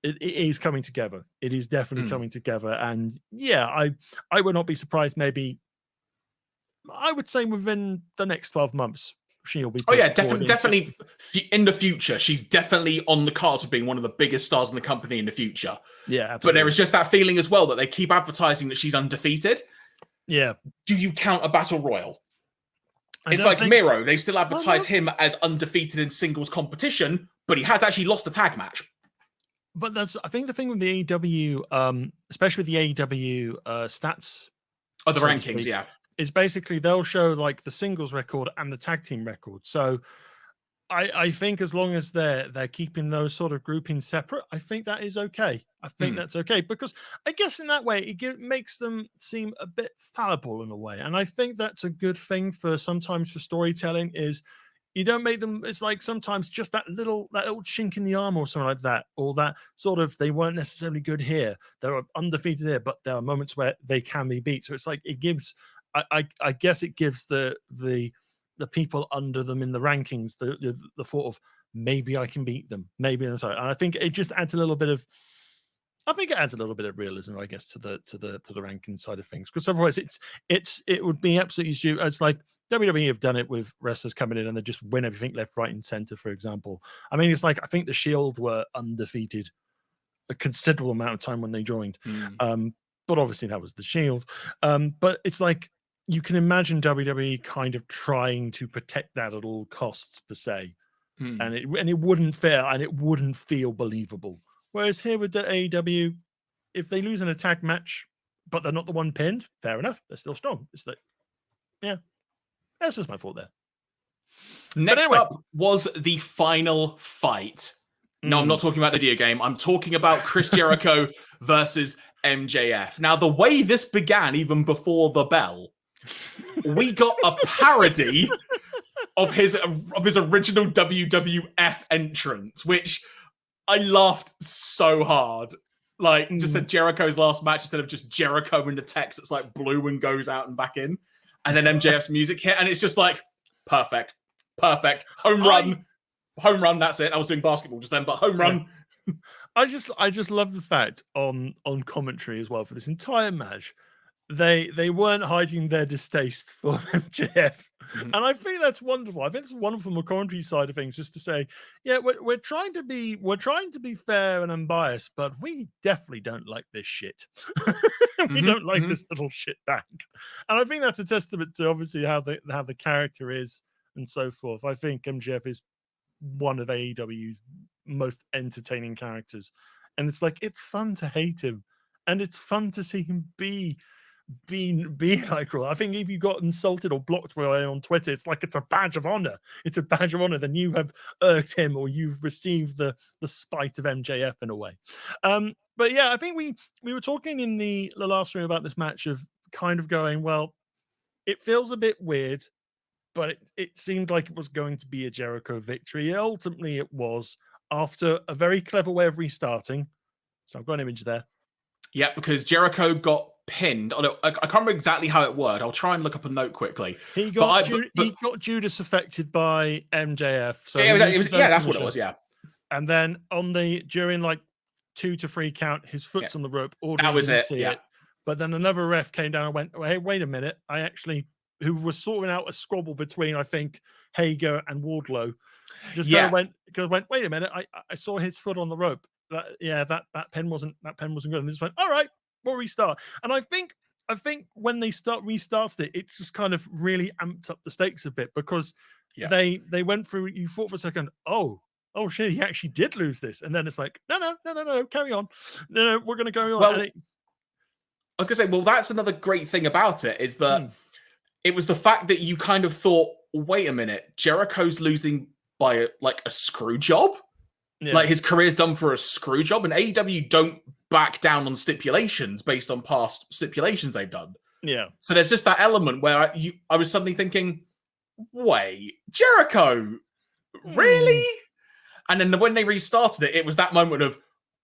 B: it is coming together. It is definitely coming together. And yeah, I would not be surprised. Maybe I would say within the next 12 months. She'll be.
A: Oh yeah, definitely in the future. She's definitely on the cards of being one of the biggest stars in the company in the future.
B: Yeah, absolutely.
A: But there is just that feeling as well that they keep advertising that she's undefeated.
B: Yeah.
A: Do you count a battle royal? It's like Miro. They still advertise him as undefeated in singles competition, but he has actually lost a tag match.
B: But I think the thing with the AEW, especially with the AEW stats.
A: Oh, the rankings, yeah.
B: Is basically they'll show like the singles record and the tag team record. So I think as long as they're keeping those sort of groupings separate, I think that is okay. I think that's okay, because I guess in that way it makes them seem a bit fallible in a way. And I think that's a good thing sometimes for storytelling, is you don't make them, it's like sometimes just that little chink in the armor or something like that, or that sort of, they weren't necessarily good here, they're undefeated here, but there are moments where they can be beat. So it's like it gives, I guess it gives the people under them in the rankings the thought of, maybe I can beat them, maybe I'm sorry. And I think it just adds a little bit of, realism, I guess, to the ranking side of things. Because otherwise it would be absolutely stupid. It's like WWE have done it with wrestlers coming in and they just win everything left, right, and center, for example. I mean, it's like, I think the Shield were undefeated a considerable amount of time when they joined. But obviously that was the Shield. But it's like, you can imagine WWE kind of trying to protect that at all costs, per se, and it wouldn't feel believable. Whereas here with the AEW, if they lose in a tag match, but they're not the one pinned, fair enough, they're still strong. It's like, yeah, that's just my thought there.
A: Next up was the final fight. No, I'm not talking about the video game. I'm talking about Chris Jericho versus MJF. Now, the way this began, even before the bell, we got a parody of his original WWF entrance, which I laughed so hard. Like, just said Jericho's last match instead of just Jericho in the text that's like blue and goes out and back in. And then MJF's music hit, and it's just like, perfect. Home run, that's it. I was doing basketball just then, but home run.
B: I just love the fact on commentary as well for this entire match, they weren't hiding their distaste for MJF. And I think that's wonderful. I think it's wonderful from a commentary side of things, just to say, yeah, we're trying to be fair and unbiased, but we definitely don't like this shit. We don't like this little shit back. And I think that's a testament to obviously how the character is and so forth. I think MJF is one of AEW's most entertaining characters, and it's like, it's fun to hate him and it's fun to see him be be like Raw. I think if you got insulted or blocked by on Twitter, it's like it's a badge of honor. It's a badge of honor. Then you have irked him, or you've received the spite of MJF in a way. But yeah, I think we were talking in the last room about this match of kind of going, well, it feels a bit weird, but it seemed like it was going to be a Jericho victory. Ultimately, it was after a very clever way of restarting. So I've got an image there.
A: Yeah, because Jericho got pinned. Although I can't remember exactly how it worked. I'll try and look up a note quickly.
B: He got Judas affected by MJF. So
A: it was that's what it was. Yeah,
B: and then during like 2 to 3 count, his foot's on the rope.
A: That was it. Yeah.
B: But then another ref came down and went, "Hey, wait a minute! Who was sorting out a squabble between, I think, Hager and Wardlow, just kind of went, wait a minute! I saw his foot on the rope. That pen wasn't good." And they just went, "All right, we'll restart." And I think when they restarted it, it's just kind of really amped up the stakes a bit because they went through. You thought for a second, oh shit, he actually did lose this, and then it's like, no, carry on, no, we're gonna go on.
A: Well, I was gonna say, well, that's another great thing about it is that it was the fact that you kind of thought, wait a minute, Jericho's losing by a screw job. Yeah. Like his career's done for a screw job, and AEW don't back down on stipulations based on past stipulations they've done.
B: Yeah.
A: So there's just that element where I was suddenly thinking, wait, Jericho, really? And then when they restarted it, it was that moment of,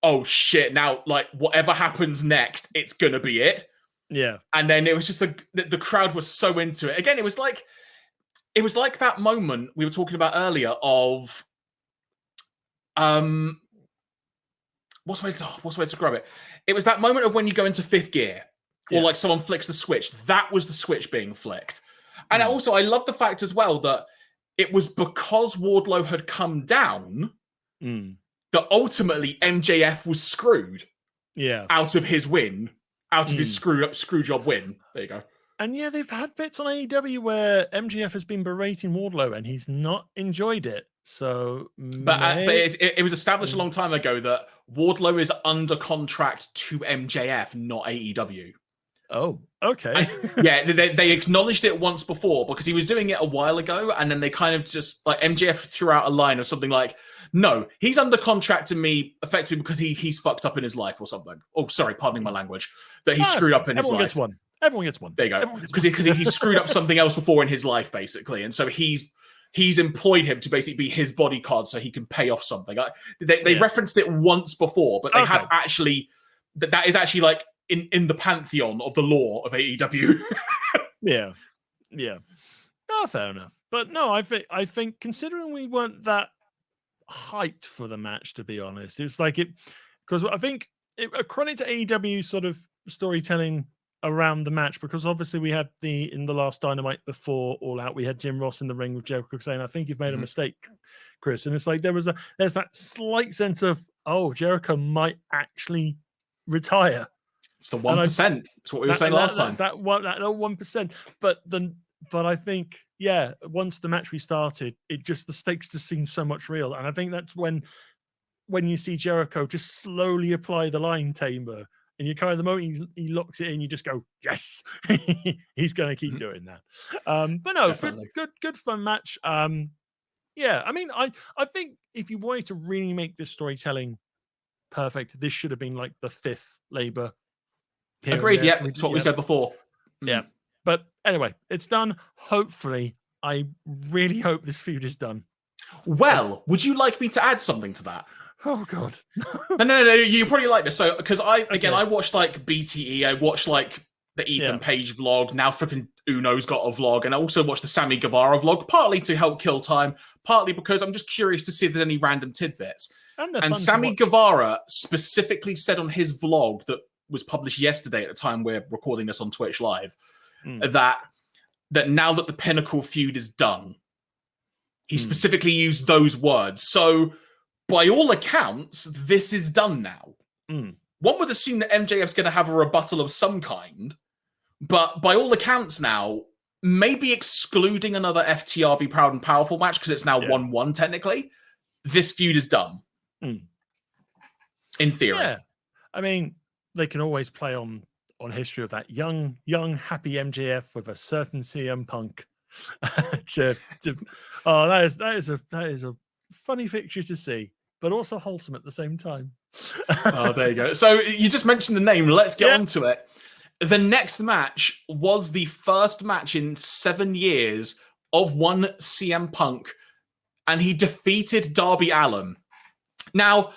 A: oh shit, now like whatever happens next, it's gonna be it.
B: Yeah.
A: And then it was just the crowd was so into it. Again, it was like that moment we were talking about earlier of what's the way to describe it? It was that moment of when you go into 5th gear or like someone flicks the switch. That was the switch being flicked. And also I love the fact as well that it was because Wardlow had come down that ultimately MJF was screwed out of his win, out of his screw job win. There you go.
B: And yeah, they've had bits on AEW where MJF has been berating Wardlow and he's not enjoyed it. So,
A: but it was established a long time ago that Wardlow is under contract to MJF, not AEW.
B: Oh, okay.
A: They acknowledged it once before because he was doing it a while ago, and then they kind of just like MJF threw out a line or something like, "No, he's under contract to me effectively because he's fucked up in his life or something." Oh, sorry, pardoning my language. That he screwed up in his life.
B: Everyone gets one.
A: There you go. Because he screwed up something else before in his life, basically, and so he's employed him to basically be his bodyguard so he can pay off something. They referenced it once before, but they have actually that is actually like in the pantheon of the lore of AEW.
B: Yeah. No, fair enough. But no, I think considering we weren't that hyped for the match, to be honest, it's like it because I think according to AEW sort of storytelling around the match, because obviously we had in the last Dynamite before All Out, we had Jim Ross in the ring with Jericho saying, "I think you've made a mistake, Chris." And it's like there's that slight sense of, oh, Jericho might actually retire.
A: It's the 1%. It's what we were saying last time.
B: That 1%. But I think, once the match restarted, the stakes just seemed so much real. And I think that's when you see Jericho just slowly apply the line tamer, and you kind of the moment he locks it in, you just go, yes, he's going to keep doing that. But no, good fun match. I mean, I think if you wanted to really make this storytelling perfect, this should have been like the 5th labor.
A: Agreed. Yeah, it's what we said before.
B: Yeah, but anyway, it's done. Hopefully, I really hope this feud is done.
A: Well, would you like me to add something to that?
B: Oh God,
A: no, you probably like this. So, because I watched like BTE, I watched like the Ethan Page vlog. Now, flipping Uno's got a vlog, and I also watched the Sammy Guevara vlog, partly to help kill time, partly because I'm just curious to see if there's any random tidbits. And Sammy Guevara specifically said on his vlog that was published yesterday at the time we're recording this on Twitch Live, that now that the Pinnacle feud is done, he specifically used those words. So by all accounts, this is done now. One would assume that MJF's going to have a rebuttal of some kind, but by all accounts now, maybe excluding another FTR v Proud and Powerful match, because it's now 1-1 technically, this feud is done. In theory.
B: Yeah. I mean, they can always play on on history of that young, happy MJF with a certain CM Punk. Oh, that is a funny picture to see, but also wholesome at the same time.
A: Oh, there you go. So you just mentioned the name. Let's get on to it. The next match was the first match in 7 years of one CM Punk, and he defeated Darby Allin. Now,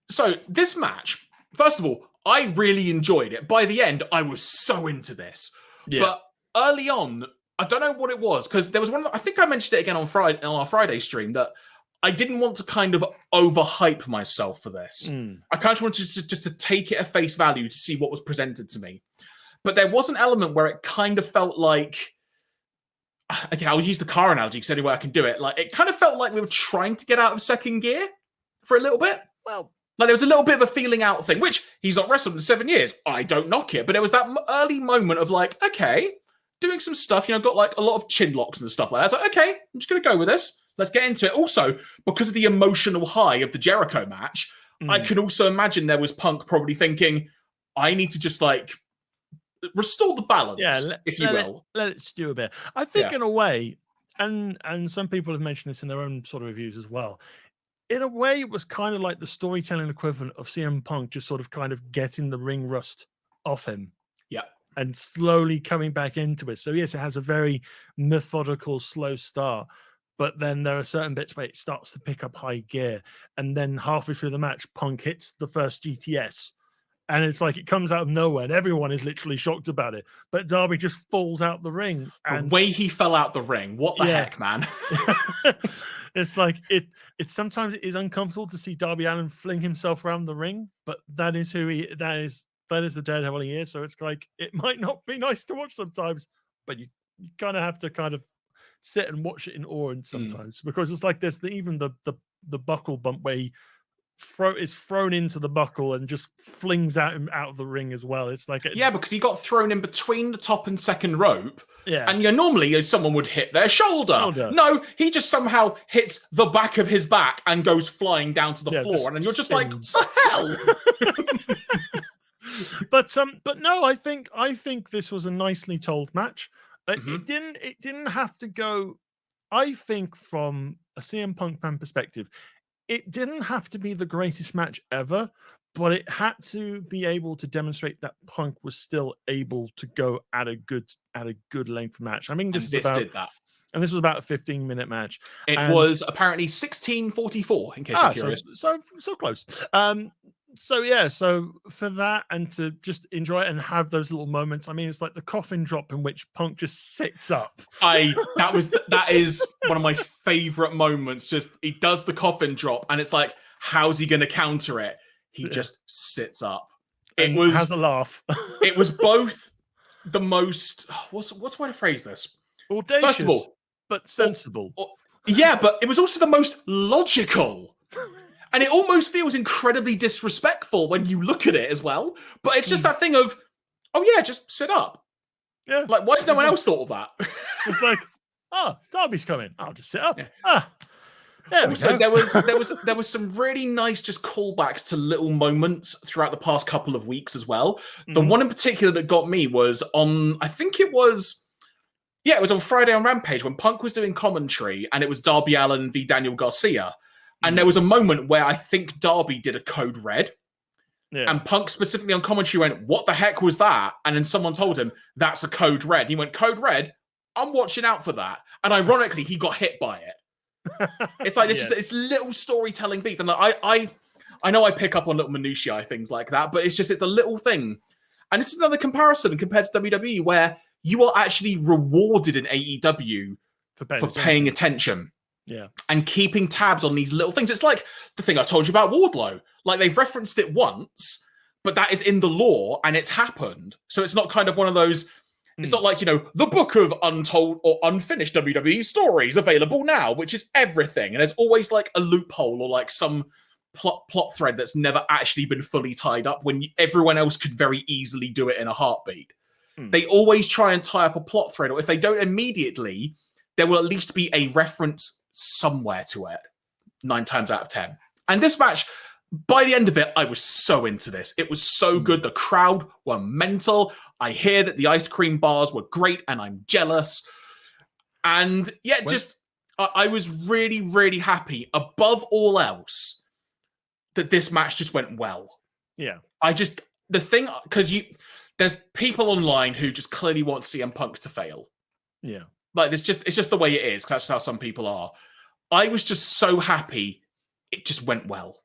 A: so this match, first of all, I really enjoyed it. By the end, I was so into this. Yeah. But early on, I don't know what it was, because there was one, I think I mentioned it again on our Friday stream, that I didn't want to kind of overhype myself for this. I kind of wanted just to take it at face value to see what was presented to me. But there was an element where it kind of felt like, okay, I'll use the car analogy because anyway I can do it. Like, it kind of felt like we were trying to get out of second gear for a little bit. Well, like there was a little bit of a feeling out thing, which he's not wrestled in 7 years. I don't knock it. But there was that early moment of like, okay, doing some stuff, got like a lot of chin locks and stuff like that. I was like, okay, I'm just going to go with this. Let's get into it. Also, because of the emotional high of the Jericho match, I can also imagine there was Punk probably thinking, I need to just like restore the balance, if you will.
B: Let it stew a bit. I think in a way, and some people have mentioned this in their own sort of reviews as well, in a way it was kind of like the storytelling equivalent of CM Punk just sort of kind of getting the ring rust off him.
A: Yeah.
B: And slowly coming back into it. So yes, it has a very methodical, slow start. But then there are certain bits where it starts to pick up high gear. And then halfway through the match, Punk hits the first GTS. And it's like it comes out of nowhere and everyone is literally shocked about it. But Darby just falls out the ring. And
A: the way he fell out the ring, what the heck, man?
B: It's like it sometimes it is uncomfortable to see Darby Allin fling himself around the ring, but that is that is the Daredevil he is. So it's like it might not be nice to watch sometimes, but you kind of have to kind of sit and watch it in awe and sometimes because it's like there's even the buckle bump where he is thrown into the buckle and just flings out of the ring as well. It's like
A: because he got thrown in between the top and second rope.
B: Yeah,
A: and normally someone would hit their shoulder. No, he just somehow hits the back of his back and goes flying down to the floor, and then you're just spins. Like, the
B: hell. But no, I think this was a nicely told match. It didn't have to go. I think from a CM Punk fan perspective, it didn't have to be the greatest match ever, but it had to be able to demonstrate that Punk was still able to go at a good length match. I mean, this did that. And this was about a 15-minute match.
A: It was apparently 16:44, in case you're curious.
B: So close. So for that and to just enjoy it and have those little moments, I mean, it's like the coffin drop in which Punk just sits up.
A: That is one of my favorite moments. Just he does the coffin drop, and it's like, how's he going to counter it? He just sits up.
B: Has a laugh.
A: It was both the most what's the way to phrase this?
B: Audacious, first of all, but sensible.
A: But it was also the most logical. And it almost feels incredibly disrespectful when you look at it as well. But it's just that thing of, just sit up.
B: Yeah.
A: Like, why has no one else thought of that?
B: It's like, Darby's coming. I'll just sit up.
A: Yeah. Also, there was some really nice just callbacks to little moments throughout the past couple of weeks as well. The one in particular that got me was on, I think it was on Friday on Rampage when Punk was doing commentary and it was Darby Allin v Daniel Garcia. And there was a moment where I think Darby did a code red. Yeah. And Punk specifically on commentary went, what the heck was that? And then someone told him, that's a code red. And he went, code red? I'm watching out for that. And ironically, he got hit by it. It's like, it's little storytelling beats. And I know I pick up on little minutiae, things like that, but it's a little thing. And this is another comparison compared to WWE where you are actually rewarded in AEW for paying attention.
B: Yeah.
A: And keeping tabs on these little things. It's like the thing I told you about Wardlow. Like, they've referenced it once, but that is in the lore and it's happened. So it's not kind of one of those, it's not like, the book of untold or unfinished WWE stories available now, which is everything. And there's always like a loophole or like some plot thread that's never actually been fully tied up when everyone else could very easily do it in a heartbeat. They always try and tie up a plot thread, or if they don't immediately, there will at least be a reference somewhere to it 9 times out of 10. And this match, by the end of it, I was so into this. It was so good. The crowd were mental. I hear that the ice cream bars were great, and I'm jealous. And yeah, I was really, really happy above all else that this match just went well.
B: Yeah.
A: There's people online who just clearly want CM Punk to fail.
B: Yeah.
A: Like, it's just the way it is. That's how some people are. I was just so happy it just went well.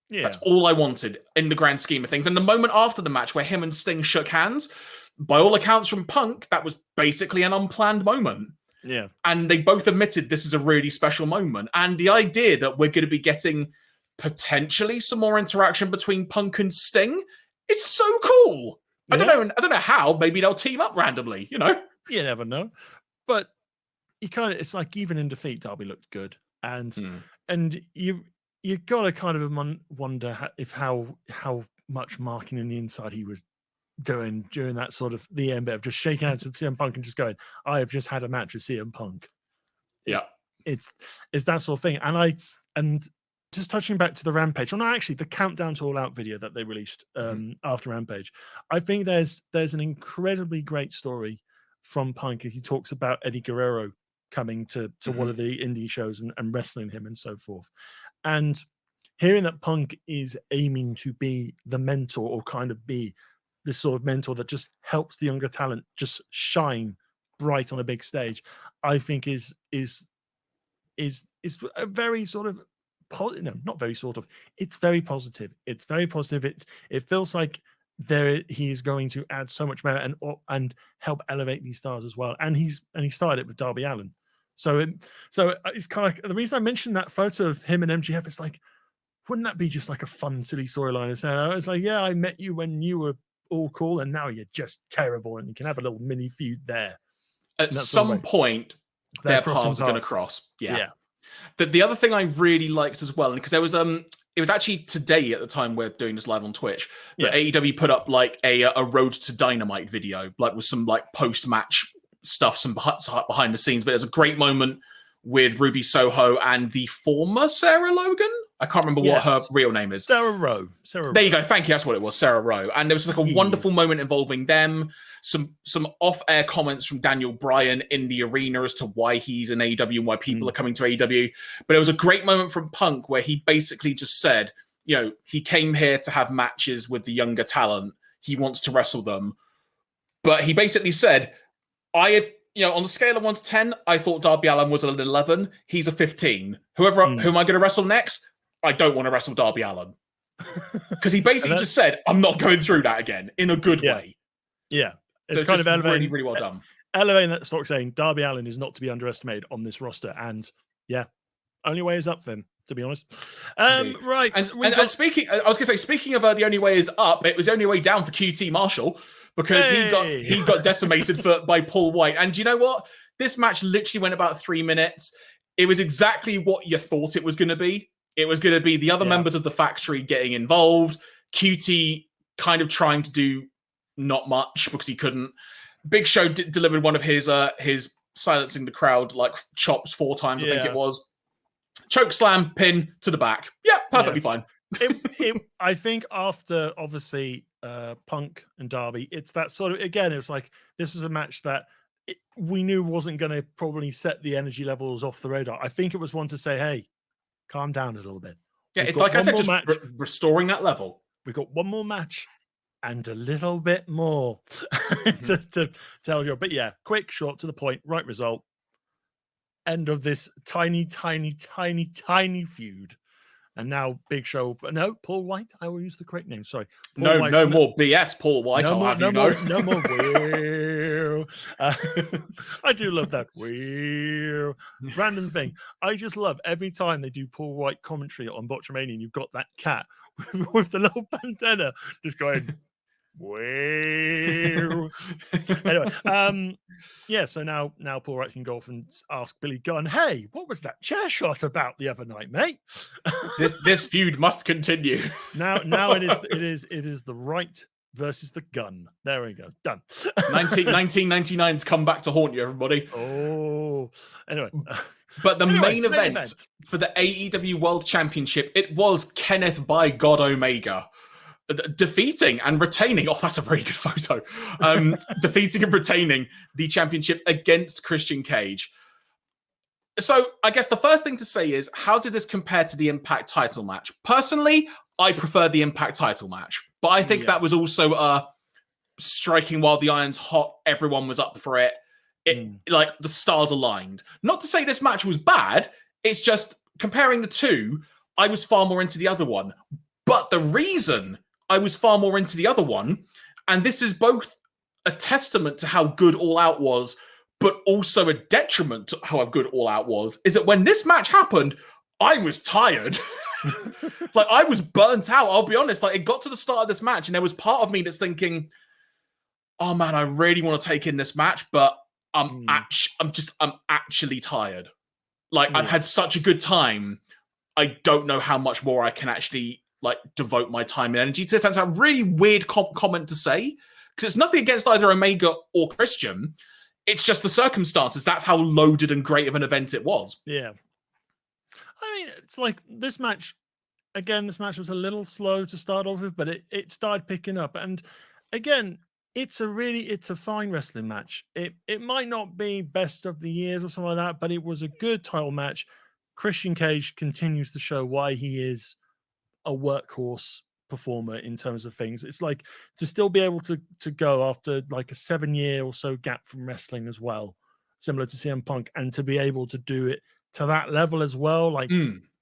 B: Yeah.
A: That's all I wanted in the grand scheme of things. And the moment after the match where him and Sting shook hands, by all accounts from Punk, that was basically an unplanned moment.
B: Yeah.
A: And they both admitted this is a really special moment. And the idea that we're going to be getting potentially some more interaction between Punk and Sting is so cool. I don't know how. Maybe they'll team up randomly, You
B: never know. But it's like, even in defeat, Darby looked good. And you got to kind of wonder how much marking in the inside he was doing during that sort of the end bit of just shaking hands with CM Punk and just going, I have just had a match with CM Punk.
A: Yeah.
B: It's that sort of thing. And just touching back to the Rampage, actually the Countdown to All Out video that they released after Rampage, I think there's an incredibly great story from Punk. He talks about Eddie Guerrero coming to one of the indie shows and wrestling him and so forth. And hearing that Punk is aiming to be the mentor, or kind of be this sort of mentor that just helps the younger talent just shine bright on a big stage, I think is a very sort of not very sort of. It's very positive. It's very positive. It feels like he is going to add so much merit and help elevate these stars as well. And he started it with Darby Allin. So it's kind of like, the reason I mentioned that photo of him and MGF, it's like, wouldn't that be just like a fun, silly storyline? And saying, I was like, yeah, I met you when you were all cool, and now you're just terrible, and you can have a little mini feud there.
A: At some point, their paths are going to cross. Yeah. The other thing I really liked as well, because there was it was actually today at the time we're doing this live on Twitch, but AEW put up like a Road to Dynamite video, like with some like post-match stuff, some behind the scenes. But there's a great moment with Ruby Soho and the former Sarah Logan. I can't remember what her real name is.
B: Sarah Rowe.
A: There you go. Thank you. That's what it was. Sarah Rowe. And there was like a wonderful moment involving them. Some off-air comments from Daniel Bryan in the arena as to why he's in AEW and why people are coming to AEW. But it was a great moment from Punk where he basically just said, he came here to have matches with the younger talent. He wants to wrestle them. But he basically said, on the scale of 1 to 10, I thought Darby Allin was an 11. He's a 15. Who am I going to wrestle next? I don't want to wrestle Darby Allin. Because he basically just said, I'm not going through that again, in a good way.
B: Yeah. It's kind of elevating,
A: really, really well done.
B: Elevating that stock, saying Darby Allin is not to be underestimated on this roster. And only way is up for him, to be honest. Right.
A: And speaking, I was going to say, speaking of the only way is up, it was the only way down for QT Marshall, because he got decimated by Paul White. And do you know what? This match literally went about 3 minutes. It was exactly what you thought it was going to be. It was going to be the other members of the factory getting involved. QT kind of trying to do not much because he couldn't. Big Show delivered one of his silencing the crowd like chops 4 times, I think it was. Choke slam, pin to the back. Yeah, perfectly fine.
B: I think after obviously Punk and Darby, it's that sort of, again, it's like this is a match that we knew wasn't going to probably set the energy levels off the radar. I think it was one to say, hey, calm down a little bit.
A: Yeah, it's like I said, just restoring that level.
B: We've got one more match and a little bit more to tell you. But yeah, quick, short, to the point, right result. End of this tiny, tiny, tiny, tiny feud. And now Big Show, no, Paul White. I will use the correct name. Sorry.
A: No more BS, Paul White.
B: No more. I do love that. Random thing. I just love every time they do Paul White commentary on BotchamAnia, and you've got that cat with the little bandana just going. Anyway, so now Paul White can go off and ask Billy Gunn, hey, what was that chair shot about the other night, mate?
A: this feud must continue.
B: Now it is the right versus the Gun. There we go. Done.
A: 1999's come back to haunt you, everybody.
B: Oh, anyway.
A: But the
B: Anyway,
A: main event for the AEW World Championship, it was Kenneth by God Omega defeating and retaining. Oh, that's a very good photo. Defeating and retaining the championship against Christian Cage. So I guess the first thing to say is, how did this compare to the Impact title match? Personally, I prefer the Impact title match, but I think that was also striking while the iron's hot. Everyone was up for it. Like the stars aligned. Not to say this match was bad. It's just comparing the two, I was far more into the other one. But the reason I was far more into the other one, and this is both a testament to how good All Out was, but also a detriment to how good All Out was, is that when this match happened, I was tired. Like, I was burnt out, I'll be honest. Like, it got to the start of this match, and there was part of me that's thinking, oh man, I really want to take in this match, but I'm actually tired. Like, I've had such a good time. I don't know how much more I can actually like devote my time and energy to this. That's a really weird comment to say, because it's nothing against either Omega or Christian. It's just the circumstances. That's how loaded and great of an event it was.
B: Yeah. I mean, it's like this match, again, this match was a little slow to start off with, but it started picking up. And again, it's a fine wrestling match. It might not be best of the years or something like that, but it was a good title match. Christian Cage continues to show why he is a workhorse performer in terms of things. It's like to still be able to go after like a 7-year or so gap from wrestling as well, similar to CM Punk, and to be able to do it to that level as well, like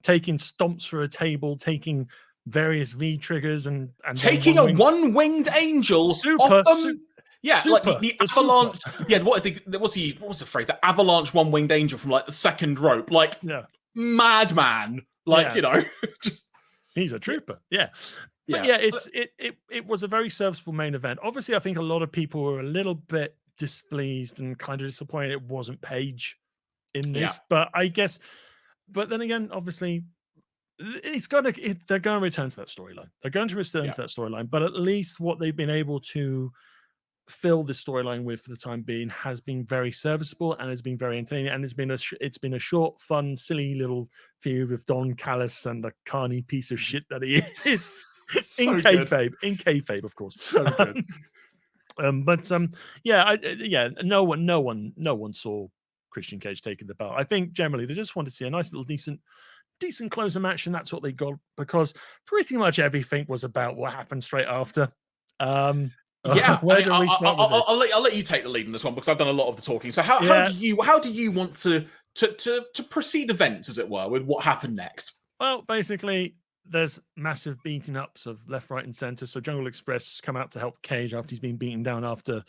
B: taking stomps for a table, taking various V triggers and
A: taking a one-winged angel
B: super.
A: Like the avalanche. Yeah, what's the phrase? The avalanche one-winged angel from like the second rope, like madman. Like, you know, just
B: he's a trooper. Yeah. But it was a very serviceable main event. Obviously, I think a lot of people were a little bit displeased and kind of disappointed it wasn't Paige in this. But then again, obviously, they're going to return to that storyline. They're going to return to that storyline. But at least what they've been able to fill the storyline with for the time being has been very serviceable and has been very entertaining, and it's been a short, fun, silly little feud with Don Callis and the carny piece of shit that he is.
A: So
B: in kayfabe, of course. So good. No one saw Christian Cage taking the belt. I think generally they just wanted to see a nice little decent closer match, and that's what they got, because pretty much everything was about what happened straight after.
A: I'll let you take the lead in this one, because I've done a lot of the talking. So how do you want to proceed events, as it were, with what happened next?
B: Well, basically, there's massive beating ups of left, right, and center. So Jungle Express come out to help Cage after he's been beaten down after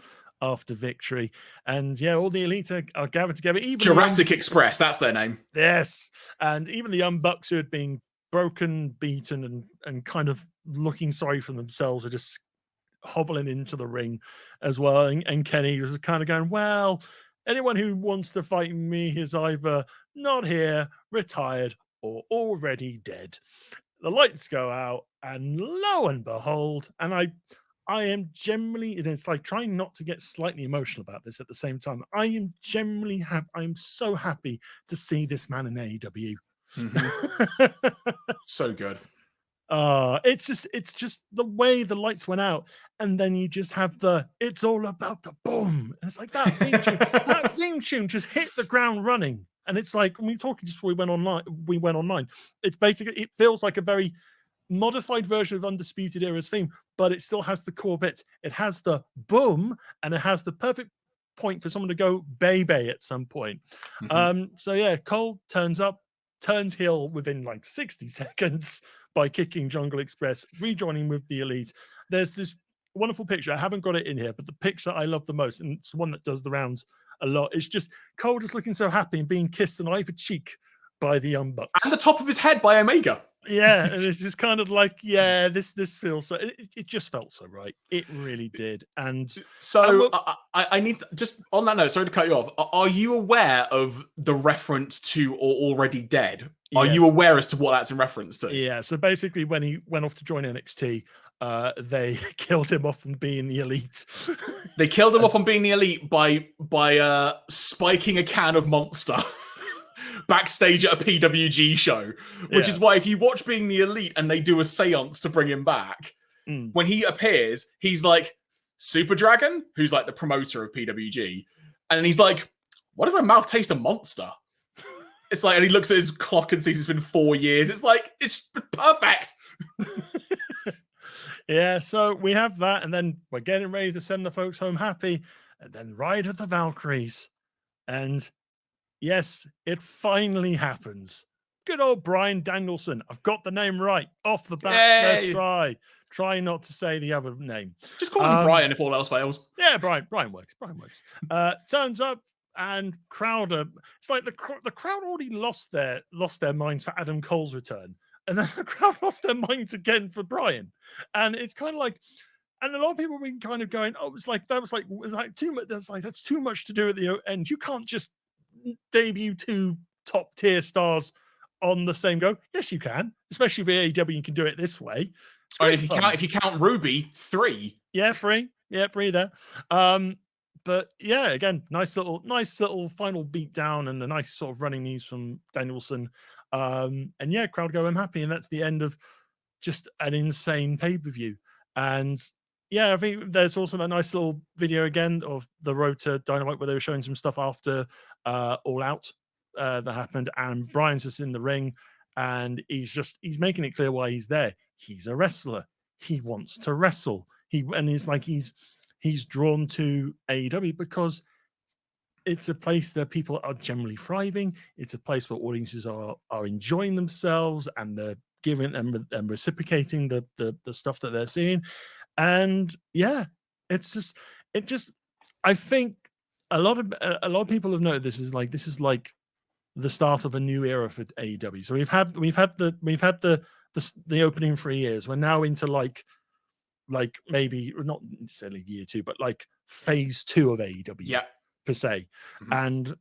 B: victory, and all the Elite are gathered together. Even
A: Jurassic Express, that's their name.
B: Yes, and even the Young Bucks, who had been broken, beaten, and kind of looking sorry for themselves, are just hobbling into the ring as well. And Kenny was kind of going, well, anyone who wants to fight me is either not here, retired, or already dead. The lights go out, and lo and behold, and I am generally, and it's like trying not to get slightly emotional about this at the same time, I am generally happy. I'm so happy to see this man in AEW.
A: So good.
B: It's just the way the lights went out, and then you just have it's all about the boom. And it's like that theme tune, that theme tune just hit the ground running. And it's like, when we were talking just before we went online. It's basically, it feels like a very modified version of Undisputed Era's theme, but it still has the core bits. It has the boom, and it has the perfect point for someone to go baby at some point. Cole turns heel within like 60 seconds by kicking Jungle Express, rejoining with the Elite. There's this wonderful picture. I haven't got it in here, but the picture I love the most, and it's the one that does the rounds a lot, is just Cole just looking so happy and being kissed on either cheek by the Young Bucks.
A: And the top of his head by Omega.
B: Yeah, and it's just kind of like, this feels so. It just felt so right. It really did. And
A: so I need to, just on that note, sorry to cut you off. Are you aware of the reference to "or already dead"? Are you aware as to what that's in reference to?
B: Yeah. So basically, when he went off to join NXT, they killed him off on being the Elite.
A: They killed him off on being the Elite by spiking a can of Monster. backstage at a PWG show, which is why if you watch Being the Elite and they do a seance to bring him back, when he appears, he's like, Super Dragon, who's like the promoter of PWG, and he's like, why does my mouth taste a monster? It's like, and he looks at his clock and sees it's been 4 years. It's like, it's perfect.
B: Yeah, so we have that, and then we're getting ready to send the folks home happy, and then Ride of the Valkyries. And yes, it finally happens. Good old Bryan Danielson. I've got the name right off the bat. Let's try. Try not to say the other name.
A: Just call him Brian if all else fails.
B: Yeah, Brian works. Brian works. Turns up, and Crowder. It's like the crowd already lost their minds for Adam Cole's return, and then the crowd lost their minds again for Brian. And it's kind of like, and a lot of people have been kind of going, "Oh, it's like too much. That's too much to do at the end. You can't just debut 2 top tier stars on the same go." Yes, you can, especially with AEW. You can do it this way.
A: Or if you count Ruby, 3.
B: Yeah, 3. Yeah, 3 there. But yeah, again, nice little final beat down and a nice sort of running knees from Danielson. And yeah, crowd go, I'm happy, and that's the end of just an insane pay-per-view. And yeah, I think there's also that nice little video again of the road to Dynamite where they were showing some stuff after All Out that happened, and Brian's just in the ring, and he's making it clear why he's there. He's a wrestler. He wants to wrestle. He's drawn to AEW because it's a place that people are generally thriving. It's a place where audiences are enjoying themselves, and they're giving them and reciprocating the stuff that they're seeing. And yeah, I think a lot of people have noted this is like the start of a new era for AEW. So we've had the opening 3 years. We're now into like maybe not necessarily year 2, but like phase 2 of AEW, per se. Mm-hmm. And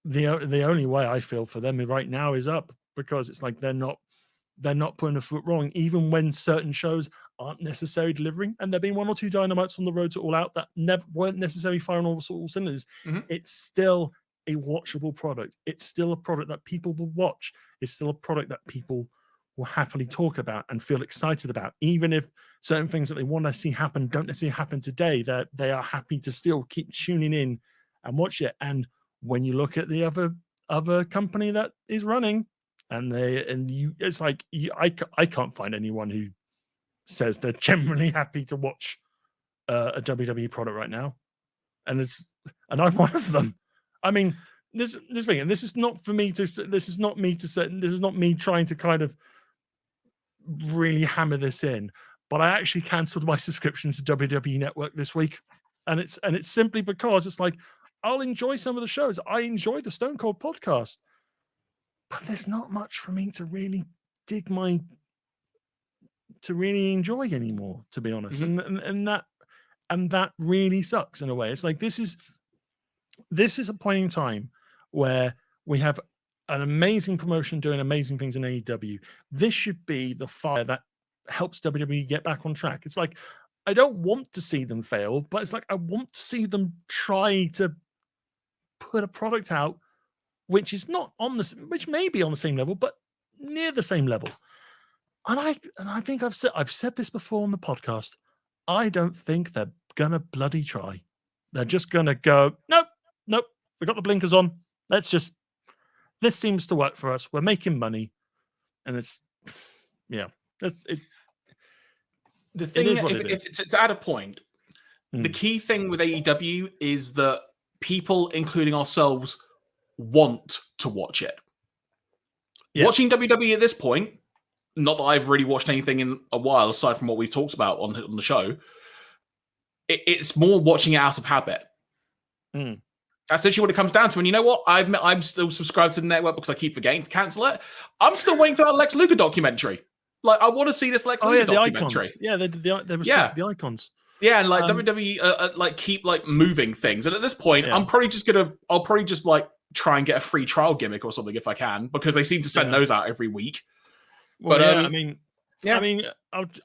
B: the only way I feel for them right now is up, because it's like they're not putting a foot wrong, even when certain shows aren't necessarily delivering. And there've been 1 or 2 Dynamites on the road to All Out that weren't necessarily firing all cylinders. Mm-hmm. It's still a watchable product. It's still a product that people will watch. It's still a product that people will happily talk about and feel excited about, even if certain things that they want to see happen don't necessarily happen today. That they are happy to still keep tuning in and watch it. And when you look at the other company that is running, it's like I can't find anyone who says they're generally happy to watch a WWE product right now, and I'm one of them. I mean, this thing, and this is not for me to. This is not me to say. This is not me trying to kind of really hammer this in. But I actually cancelled my subscription to WWE Network this week, and it's simply because it's like I'll enjoy some of the shows. I enjoy the Stone Cold podcast, but there's not much for me to really to really enjoy anymore, to be honest. Mm-hmm. And that really sucks in a way. It's like this is a point in time where we have an amazing promotion doing amazing things in AEW. This should be the fire that helps WWE get back on track. It's like, I don't want to see them fail, but it's like, I want to see them try to put a product out which is not which may be on the same level, but near the same level. And I think I've said this before on the podcast. I don't think they're gonna bloody try. They're just gonna go, nope, we got the blinkers on. This seems to work for us. We're making money, and it's the thing.
A: It's at a point. The key thing with AEW is that people, including ourselves, want to watch it. Yeah. Watching WWE at this point, not that I've really watched anything in a while aside from what we've talked about on the show, it's more watching it out of habit. That's actually what it comes down to. And you know what? I'm still subscribed to the network because I keep forgetting to cancel it. I'm still waiting for that Lex Luger documentary. Like, I want to see this Lex Luger documentary.
B: Icons. Yeah, the icons.
A: Yeah, and like WWE keep like moving things. And at this point, I'll probably just like try and get a free trial gimmick or something if I can, because they seem to send those out every week.
B: Well, but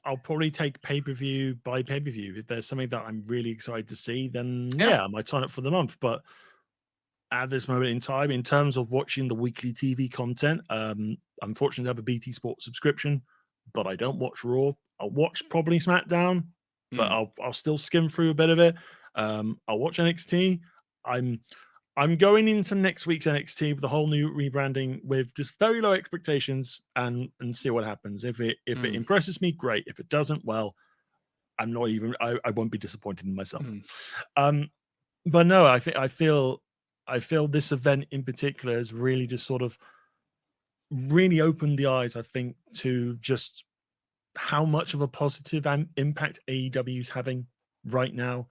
B: I'll probably take pay-per-view by pay-per-view. If there's something that I'm really excited to see, then I might sign up for the month. But at this moment in time. In terms of watching the weekly TV content, I'm fortunate to have a BT Sport subscription, but I don't watch Raw. I'll watch probably SmackDown, but I'll still skim through a bit of it. I'll watch NXT. I'm going into next week's NXT with a whole new rebranding with just very low expectations and see what happens. If it impresses me, great. If it doesn't, well, I'm not even. I won't be disappointed in myself. But no, I feel this event in particular has really just sort of really opened the eyes, I think, to just how much of a positive impact AEW is having right now.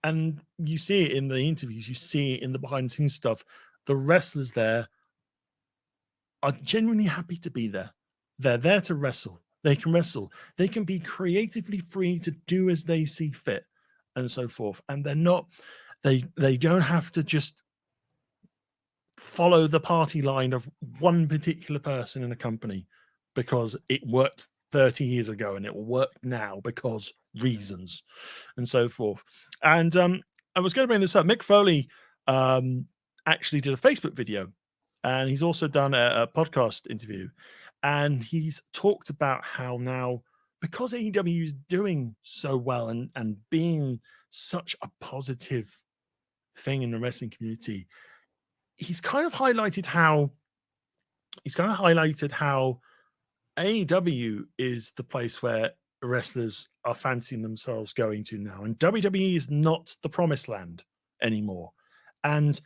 B: And you see it in the interviews, you see it in the behind the scenes stuff. The wrestlers there are genuinely happy to be there. They're there to wrestle. They can wrestle. They can be creatively free to do as they see fit and so forth. And they're not, they don't have to just follow the party line of one particular person in a company because it worked 30 years ago and it will work now because reasons and so forth. And I was going to bring this up. Mick Foley actually did a Facebook video, and he's also done a podcast interview, and he's talked about how now, because AEW is doing so well and being such a positive thing in the wrestling community, he's kind of highlighted how AEW is the place where wrestlers are fancying themselves going to now, and WWE is not the promised land anymore. And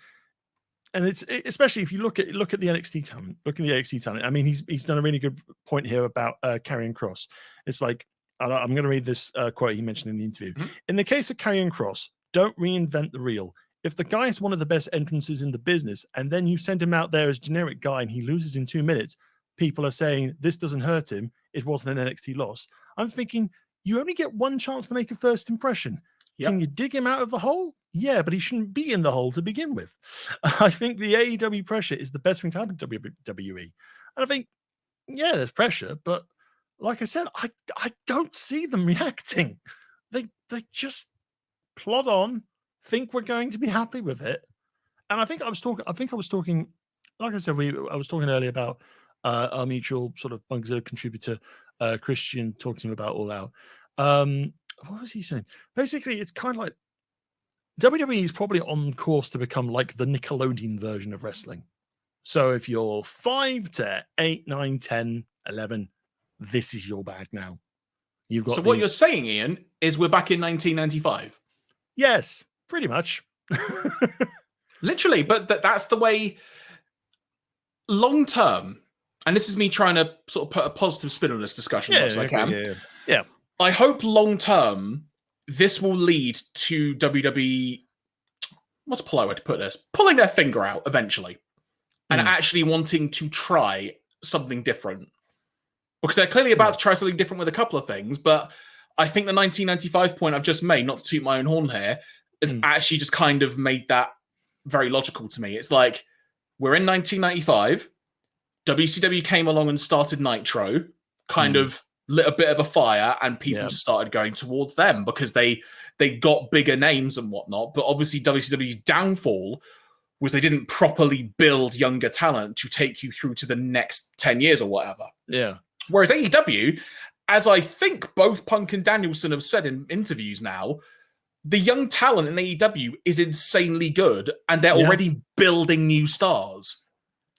B: it's especially if you look at the NXT talent. I mean, he's done a really good point here about Karrion Kross. It's like, I'm going to read this quote he mentioned in the interview. In the case of Karrion Kross, don't reinvent the wheel. If the guy is one of the best entrances in the business, and then you send him out there as generic guy and he loses in 2 minutes, people are saying this doesn't hurt him. It wasn't an NXT loss. I'm thinking, you only get one chance to make a first impression. Yep. Can you dig him out of the hole? Yeah, but he shouldn't be in the hole to begin with. I think the AEW pressure is the best thing to happen to WWE. And I think, yeah, there's pressure, but like I said, I don't see them reacting. They just plod on, think we're going to be happy with it. And I think I was talking, like I said, I was talking earlier about our mutual sort of Bunkazilla contributor, Christian, talking to him about All Out. What was he saying? Basically, it's kind of like WWE is probably on course to become like the Nickelodeon version of wrestling. So if you're 5 to 8, 9, 10, 11, this is your bag now. You've got.
A: So what you're saying, Ian, is we're back in 1995.
B: Yes, pretty much.
A: Literally, but that's the way. Long term, and this is me trying to sort of put a positive spin on this discussion as much as I can.
B: Yeah.
A: I hope long term this will lead to WWE, what's a polite way to put this, pulling their finger out eventually and actually wanting to try something different. Because they're clearly about to try something different with a couple of things, but I think the 1995 point I've just made, not to toot my own horn here, has actually just kind of made that very logical to me. It's like, we're in 1995, WCW came along and started Nitro, kind of lit a bit of a fire, and people started going towards them because they got bigger names and whatnot. But obviously WCW's downfall was they didn't properly build younger talent to take you through to the next 10 years or whatever.
B: Yeah.
A: Whereas AEW, as I think both Punk and Danielson have said in interviews now, the young talent in AEW is insanely good, and they're already building new stars.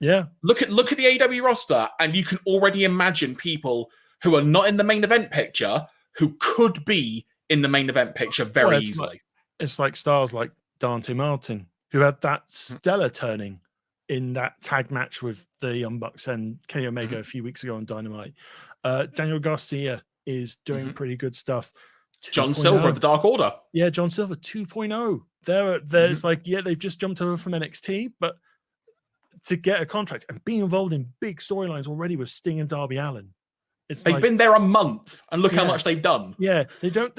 B: Yeah.
A: Look at the AEW roster, and you can already imagine people who are not in the main event picture who could be in the main event picture very easily.
B: It's like stars like Dante Martin, who had that stellar turning in that tag match with the Young Bucks and Kenny Omega a few weeks ago on Dynamite. Daniel Garcia is doing pretty good stuff.
A: John Silver of the Dark Order.
B: Yeah, John Silver 2.0. There's like, they've just jumped over from NXT, but to get a contract and be involved in big storylines already with Sting and Darby Allin.
A: They've been there a month, and look how much they've done.
B: Yeah, you don't